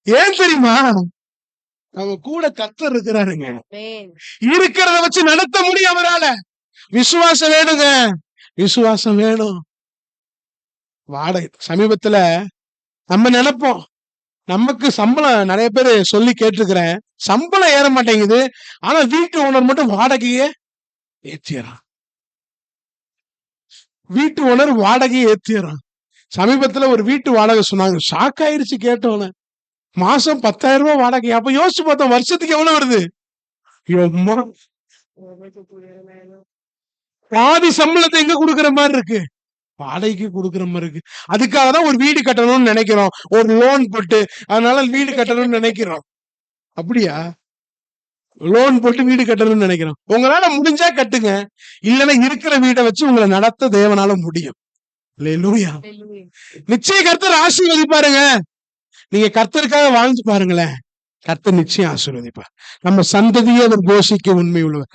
ஏன் தெரியுமா? அவங்க கூட கர்த்தர் இருக்கிறாருங்க. இருக்கிறத வச்சு நடத்த முடியும் அவரால. விசுவாசம் வேணுங்க, விசுவாசம் வேணும். வாடகை சமீபத்துல நம்ம நினைப்போம், நமக்கு சம்பளம் நிறைய பேர் சொல்லி கேட்டிருக்கிறேன், சம்பளம் ஏற மாட்டேங்குது, ஆனா வீட்டு ஓனர் மட்டும் வாடகையே ஏத்திடுறான். வீட்டு ஓனர் வாடகையை ஏத்திடுறான். சமீபத்துல ஒரு வீட்டு வாடகை சொன்னாங்க, ஷாக் ஆயிடுச்சு கேட்டோன்னு. மாசம் 10,000 ரூபாய் வாடகை. அப்ப யோசிச்சு பார்த்தோம், வருஷத்துக்கு எவ்வளவு வருது? பாதி சம்பளத்தை எங்க கொடுக்குற மாதிரி இருக்கு. வாடகைக்கு கொடுக்குற மாதிரி இருக்கு. அதுக்காக தான் ஒரு வீடு கட்டணும்னு நினைக்கிறோம், ஒரு லோன் போட்டு. அதனால வீடு கட்டணும்னு நினைக்கிறோம். அப்படியா? லோன் போட்டு வீடு கட்டணும்னு நினைக்கிறோம். உங்களால முடிஞ்சா கட்டுங்க, இல்லைன்னா இருக்கிற வீட்டை வச்சு உங்களை நடத்த தேவனால முடியும். அல்லேலூயா. நிச்சயம் கர்த்தர் ஆசீர்வதிப்பாருங்க. நீங்க கர்த்தருக்காக வாழ்ந்து பாருங்களேன், கர்த்தர் நிச்சயம் ஆசீர்வதிப்பார். நம்ம சந்ததியை அவர் போஷிக்க உண்மை உள்ளவர்.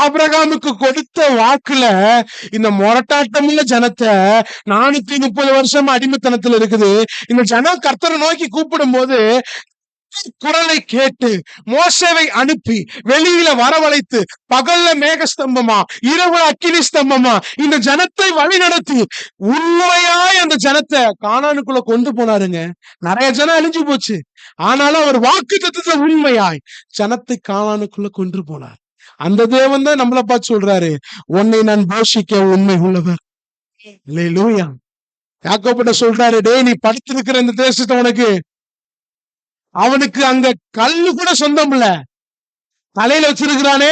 ஆபிரகாமுக்கு கொடுத்த வாக்குல இந்த மொரட்டாட்டமுள்ள ஜனத்தை 430 வருஷம் அடிமைத்தனத்துல இருக்குது. இந்த ஜனம் கர்த்தரை நோக்கி கூப்பிடும் போது குரலை கேட்டு மோசேவை அனுப்பி வெளியில வரவழைத்து, பகல்ல மேகஸ்தம்பமா இரவு அக்கினி ஸ்தம்பமா இந்த ஜனத்தை வழி நடத்தி உண்மையாய் அந்த ஜனத்தை கானானுக்குள்ள கொண்டு போனாருங்க. நிறைய ஜனம் அழிஞ்சு போச்சு, ஆனாலும் அவர் வாக்குத்தத்தத்துல உண்மையாய் ஜனத்தை கானானுக்குள்ள கொண்டு போனார். அந்த தேவன் தான் நம்மளை பார்த்து சொல்றாரு, உன்னை நான் போஷிக்க உண்மை உள்ளவர். அல்லேலூயா. யாக்கோபிட்ட சொல்றாரு, டேய் நீ படுத்திருக்கிற இந்த தேசத்தை உனக்கு, அவனுக்கு அங்க கல்லு கூட சொந்தம் இல்ல, தலையில வச்சிருக்கிறானே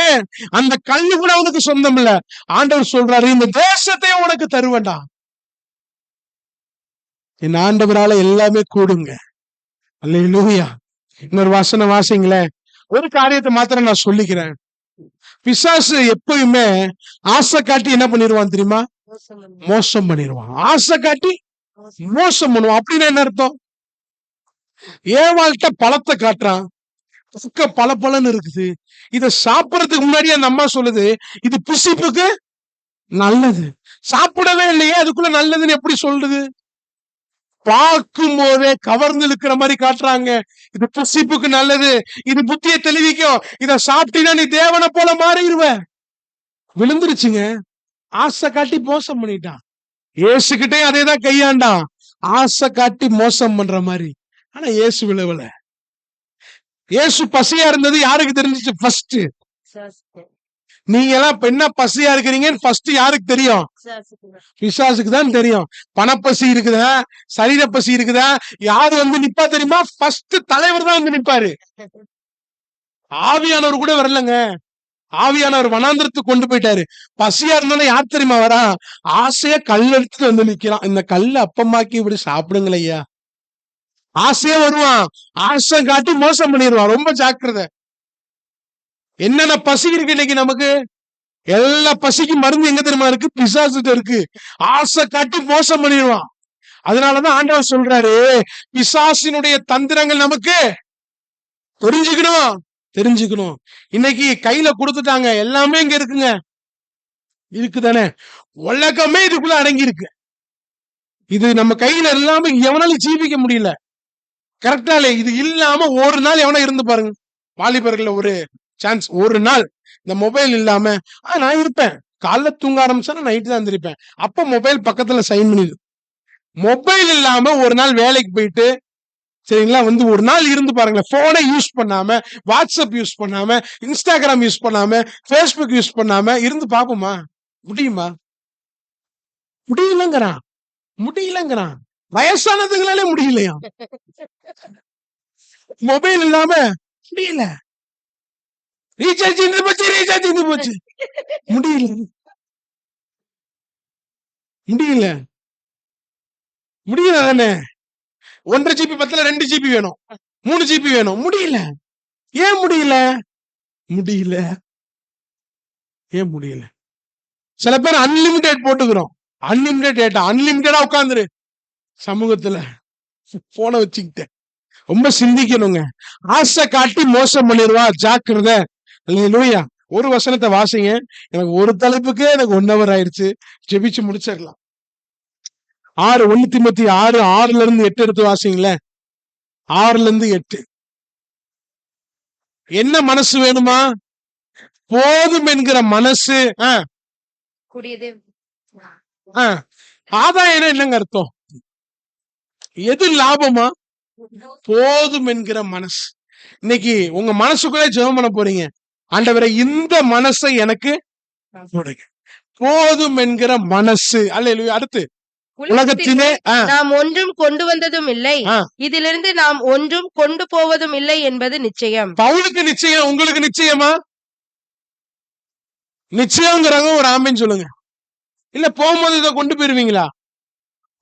அந்த கல்லு கூட அவனுக்கு சொந்தம் இல்ல. ஆண்டவர் சொல்றாரு, இந்த தேசத்தை உனக்கு தருவேண்டா. என் ஆண்டவரால எல்லாமே கூடுங்க. அல்லேலூயா. இன்னொரு வசனம் வாசிங்களேன். ஒரு காரியத்தை மாத்திரம் நான் சொல்லிக்கிறேன். பிசாசு எப்பயுமே ஆசை காட்டி என்ன பண்ணிடுவான் தெரியுமா? மோசம் பண்ணிடுவான். ஆசை காட்டி மோசம் பண்ணுவான். அப்படின்னு என்ன அர்த்தம்? ஏவாள்கிட்ட பழத்தை காட்டுறான், பல பலன்னு இருக்குது. இத சாப்பிடறதுக்கு முன்னாடி அந்த அம்மா சொல்லுது, இது புசிப்புக்கு நல்லது. சாப்பிடவே இல்லையே, அதுக்குள்ள நல்லதுன்னு எப்படி சொல்றது? பார்க்கும் போதே கவர்ந்து இருக்கிற மாதிரி காட்டுறாங்க. இது புசிப்புக்கு நல்லது, இது புத்தியை தெளிவிக்கும், இத சாப்பிட்டீங்கன்னா நீ தேவனை போல மாறிடுவ. விழுந்துருச்சுங்க. ஆசை காட்டி மோசம் பண்ணிட்டான். இயேசுகிட்டே அதேதான் கையாண்டான், ஆசை காட்டி மோசம் பண்ற மாதிரி. ஆனா இயேசு விழவல. இயேசு பசியா இருந்தது யாருக்கு தெரிஞ்சிச்சு? ஃபர்ஸ்ட் நீங்க எல்லாம் இப்ப என்ன பசியா இருக்கிறீங்கன்னு ஃபர்ஸ்ட் யாருக்கு தெரியும்? பிசாசுக்கு தான் தெரியும். பணப்பசி இருக்குதா, சரீர பசி இருக்குதா, யாரு வந்து நிப்பா தெரியுமா? ஃபர்ஸ்ட் தலைவர் தான் வந்து நிப்பாரு. ஆவியானவர் கூட வரலங்க. ஆவியானவர் வனாந்திரத்துக்கு கொண்டு போயிட்டாரு. பசியா இருந்தாலும் யார் தெரியுமா வரா? ஆசையா கல் எடுத்துட்டு வந்து நிக்கிறான். இந்த கல்ல அப்பமாக்கி இப்படி சாப்பிடுங்கள ஐயா. ஆசையா வருவான், ஆசை காட்டி மோசம் பண்ணிடுவான். ரொம்ப ஜாக்கிரதை. என்னென்ன பசி இருக்கு இன்னைக்கு நமக்கு? எல்லா பசிக்கும் மருந்து எங்க தெரியுமா இருக்கு? பிசாசுட்ட இருக்கு. ஆசை காட்டி மோசம் பண்ணிடுவான். அதனாலதான் ஆண்டவர் சொல்றாரு, பிசாசினுடைய தந்திரங்கள் நமக்கு தெரிஞ்சுக்கணும். இன்னைக்கு கையில கொடுத்துட்டாங்க, எல்லாமே இங்க இருக்குங்க. இருக்குதானே? உலகமே இதுக்குள்ள அடங்கி இருக்கு. இது நம்ம கையில இல்லாம எவனாலும் ஜீவிக்க முடியல. கரெக்டா இல்ல? இது இல்லாம ஒரு நாள் எவனா இருந்து பாருங்க. வாலிபர்கள் ஒரு சான்ஸ், ஒரு நாள் இந்த மொபைல் இல்லாம நான் இருப்பேன். காலைல தூங்க ஆரம்பிச்சா நைட்டு தான் இருந்திருப்பேன். அப்ப மொபைல் பக்கத்துல சைன் பண்ணிடு. மொபைல் இல்லாம ஒரு நாள் வேலைக்கு போயிட்டு சரிங்களா, வந்து ஒரு நாள் இருந்து பாருங்களேன். போனை யூஸ் பண்ணாம, வாட்ஸ்அப் யூஸ் பண்ணாம, இன்ஸ்டாகிராம் யூஸ் பண்ணாம, பேஸ்புக் யூஸ் பண்ணாம இருந்து பாப்போமா? முடியுமா? முடியலங்கிறான். வயசானதுங்களாலே முடியலையா? மொபைல் இல்லாம முடியல. ரீசார்ஜ் போச்சு. முடியல தானே? 1.5 GB பத்தல, 2 GB வேணும், 3 GB வேணும். முடியல. ஏன் முடியல? சில பேர் அன்லிமிடெட் போட்டுக்கிறோம். அன்லிமிடெட் டேட்டா, அன்லிமிடெடா உட்காந்துரு சமூகத்துல போன வச்சுக்கிட்ட. ரொம்ப சிந்திக்கணுங்க. ஆசை காட்டி மோசம் பண்ணிடுவா, ஜாக்கிரதை. அல்லேலூயா. ஒரு வசனத்தை வாசிங்க. எனக்கு ஒரு தலைப்புக்கே எனக்கு 1 hour ஆயிடுச்சு. ஜெபிச்சு முடிச்சிடலாம். 1 தீமோத்தேயு 6:6-8 எடுத்து வாசிங்களேன். 6-8. என்ன மனசு வேணுமா? போதும் என்கிற மனசு. ஆதாயம் என்னங்க அர்த்தம்? எது லாபமா? போதும் என்கிற மனசு. இன்னைக்கு உங்க மனசுக்குள்ளே ஜெபம் பண்ண போறீங்க, ஆண்டவரே இந்த மனசை எனக்கு கொடுங்க. போதும் என்கிற மனசு. அல்லேலூயா. அடுத்து, உலகத்திலே நாம் ஒன்றும் கொண்டு வந்ததும் இல்லை, இதிலிருந்து நாம் ஒன்றும் கொண்டு போவதும் இல்லை என்பது நிச்சயம். பவுலுக்கு நிச்சயம், உங்களுக்கு நிச்சயமா? நிச்சயங்கிறவங்க ஒரு ஆமென் சொல்லுங்க. இல்ல போகும்போது இதை கொண்டு போயிருவீங்களா?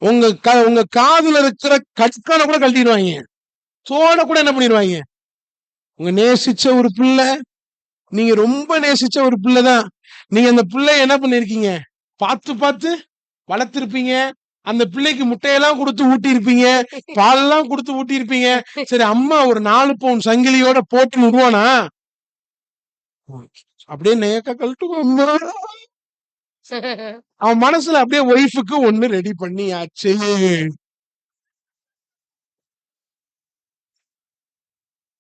உங்க காதுல இருக்கிற கட்கான கூட கழட்டிடுவாங்க, தோட கூட என்ன பண்ணிடுவாங்க. உங்க நேசிச்ச ஒரு பிள்ளை, நீங்க ரொம்ப நேசிச்ச ஒரு பிள்ளைதான், நீங்க அந்த பிள்ளைய என்ன பண்ணிருக்கீங்க, பார்த்து பார்த்து வளர்த்திருப்பீங்க. அந்த பிள்ளைக்கு முட்டையெல்லாம் கொடுத்து ஊட்டி இருப்பீங்க, பால் எல்லாம் கொடுத்து ஊட்டி இருப்பீங்க. சரி, அம்மா ஒரு 4 பவுன் சங்கிலியோட போட்டு விடுவானா, அப்படியே நேக்க கழட்டுவான். அவன் மனசுல அப்படியே ஒய்ஃபுக்கு ஒண்ணு ரெடி பண்ணியாச்சு.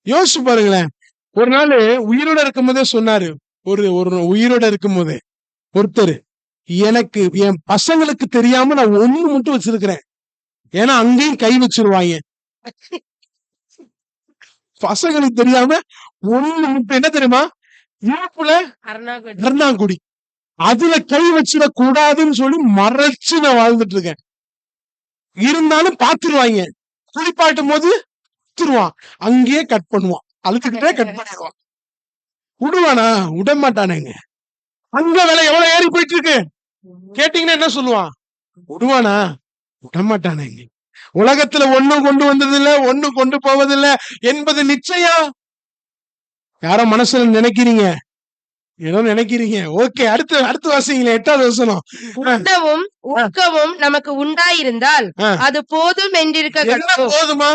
யோசிச்சு பாருங்களேன். ஒரு நாள் உயிரோட இருக்கும் போதே சொன்னாரு, ஒரு உயிரோட இருக்கும் போதே ஒருத்தர், எனக்கு என் பசங்களுக்கு தெரியாம நான் ஒண்ணு மட்டும் வச்சிருக்கிறேன், ஏன்னா அங்கேயும் கை வச்சிருவாங்க. பசங்களுக்கு தெரியாம ஒண்ணு மட்டும், என்ன தெரியுமா, இடுப்புல அருணாங்குடி, அதுல கை வச்சிட கூடாதுன்னு சொல்லி மறைச்சு நான் வாழ்ந்துட்டு இருக்கேன். இருந்தாலும் பாத்துருவாங்க, குளிப்பாட்டும் போது அங்கேயே கட் பண்ணுவான், அழுத்துக்கிட்டே கட் பண்ணிடுவான். விடுவானா? விட மாட்டானுங்க. அங்க விலை எவ்வளவு ஏறி போயிட்டு இருக்கு கேட்டீங்கன்னா என்ன சொல்லுவான்? விடுவானா? விட மாட்டானுங்க. உலகத்துல ஒண்ணும் கொண்டு வந்ததில்ல, ஒண்ணும் கொண்டு போவதில்லை என்பது நிச்சயம். யாரோ மனசுல நினைக்கிறீங்க, ஏதோ நினைக்கிறீங்க. ஓகே, அடுத்து வாசிங்களேன், 8வது வசனம். உண்ணவும் உட்கவும் நமக்கு உண்டாயிருந்தால் அது போதும் என்றிருக்க. போதுமா?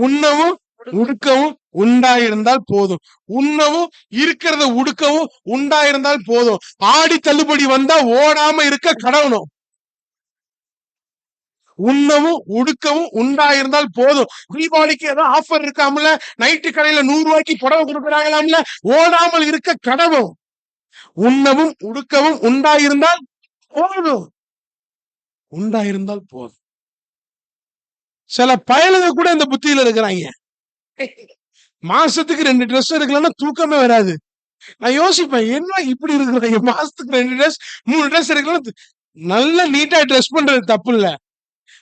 உண்ணவும் உடுக்கவும் உண்டாயிருந்தால் போதும். உண்ணவும் இருக்கிறத உடுக்கவும் உண்டாயிருந்தால் போதும். ஆடி தள்ளுபடி வந்தா ஓடாம இருக்க கடவுளும். உண்ணவும் உடுக்கவும் உண்டாயிருந்தால் போதும். தீபாவளிக்கு ஏதோ ஆஃபர் இருக்காமல, நைட்டு கடையில 100 ரூபாய்க்கு புடவை கொடுக்குறாங்களாம்ல, ஓடாமல் இருக்க கடவும். உண்ணவும் உடுக்கவும் உண்டாயிருந்தால் போதும். உண்டாயிருந்தால் போதும். சில பயலுங்க கூட இந்த புத்தியில இருக்கிறாங்க. மாசத்துக்கு 2 ட்ரெஸ் எடுக்கலன்னா தூக்கமே வராது. நான் யோசிப்பேன், என்ன இப்படி இருக்கிறாங்க, மாசத்துக்கு 2 ட்ரெஸ் 3 ட்ரெஸ் எடுக்கலாம். நல்ல நீட்டா ட்ரெஸ் பண்றது தப்பு இல்ல,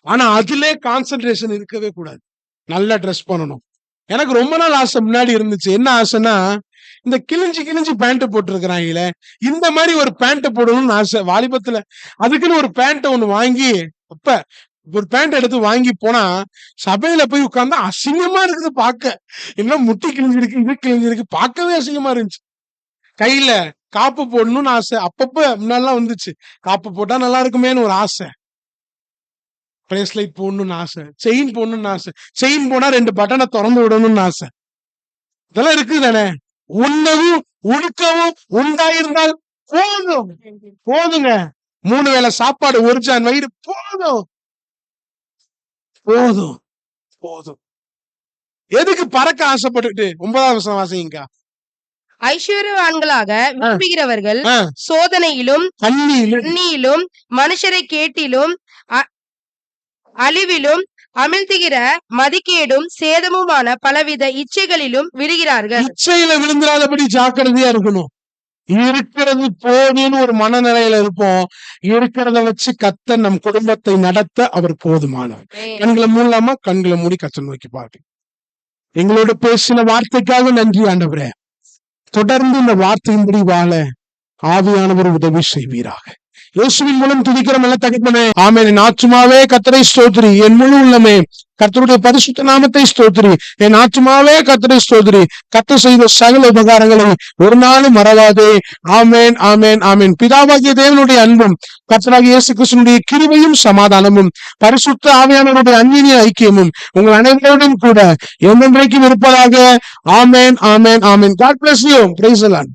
ஆனா அதுல கான்சென்ட்ரேஷன் இருக்கவே கூடாது. நல்லா ட்ரெஸ் பண்ணணும். எனக்கு ரொம்ப நாள் ஆசை முன்னாடி இருந்துச்சு. என்ன ஆசைன்னா, இந்த கிழிஞ்சு பேண்ட் போட்டுருக்கிறாங்களே, இந்த மாதிரி ஒரு பேண்ட் போடணும்னு ஆசை வாலிபத்துல. அதுக்குன்னு ஒரு பேண்ட் ஒண்ணு வாங்கி, அப்ப ஒரு பேண்ட் எடுத்து வாங்கி போனா சபையில போய் உட்கார்ந்தா அசிங்கமா இருக்குது பாக்க. என்ன முட்டி கிழிஞ்சிருக்கு, இது கிழிஞ்சிருக்கு, பார்க்கவே அசிங்கமா இருந்துச்சு. கையில காப்பு போடணும்னு ஆசை. அப்பப்ப முன்னாலாம் வந்துச்சு, காப்பு போட்டா நல்லா இருக்குமேன்னு ஒரு ஆசை. பிரேஸ்லைட் போடணும்னு ஆசை, செயின் போடணும்னு ஆசை, செயின் போனா 2 பட்டனை திறந்து விடணும்னு ஆசை. இதெல்லாம் இருக்குது தானே. உண்ணவும் உடுக்கவும் உண்டாயிருந்தால் போதும். போதுங்க. 3 வேளை சாப்பாடு, 1 ஜான் வயிறு போதும். போதும் போதும். எதுக்கு பறக்க ஆசைப்பட்டுட்டு? 9வது வசனம் வாசிங்க. ஐஸ்வர்யவான்களாக விரும்புகிறவர்கள் சோதனையிலும் கண்ணியிலும் மனுஷரை கேட்டிலும் அழிவிலும் அமிழ்த்துகிற மதிக்கேடும் சேதமுமான பலவித இச்சைகளிலும் விழுகிறார்கள். இச்சையில விழுந்துடாதபடி ஜாக்கிரதையா இருக்கணும். இருக்கிறது போதுன்னு ஒரு மனநிலையில இருப்போம். இருக்கிறத வச்சு கர்த்தர் நம் குடும்பத்தை நடத்த அவர் போதுமானவர். கண்களை மூடலாமா? கண்களை மூடி கர்த்தரை நோக்கி பாருங்க. எங்களோட பேசின வார்த்தைக்காக நன்றி ஆண்டவரே. தொடர்ந்து இந்த வார்த்தையின்படி வாழ ஆவியானவர் உதவி செய்வீராக. இயேசுவின் மூலம் துதிக்கிறோம் நல்ல தகப்பனே, ஆமென். என் ஆத்துமாவே கர்த்தரை ஸ்தோத்திரி, என் முழு உள்ளமே கர்த்தருடைய பரிசுத்த நாமத்தை ஸ்தோத்திரி. என் ஆத்துமாவே கர்த்தரை ஸ்தோத்திரி, கர்த்தர் செய்த சகல உபகாரங்களை ஒரு நாளும் மறவாதே. ஆமென் ஆமென் ஆமென். பிதாவாகிய தேவனுடைய அன்பும் கர்த்தராகிய இயேசு கிறிஸ்துவினுடைய கிருபையும் சமாதானமும் பரிசுத்த ஆவியானவருடைய அந்நிய ஐக்கியமும் உங்கள் அனைவரோடும் கூட என்றென்றைக்கும் இருப்பதாக. ஆமென் ஆமென் ஆமென். God bless you. Praise the Lord.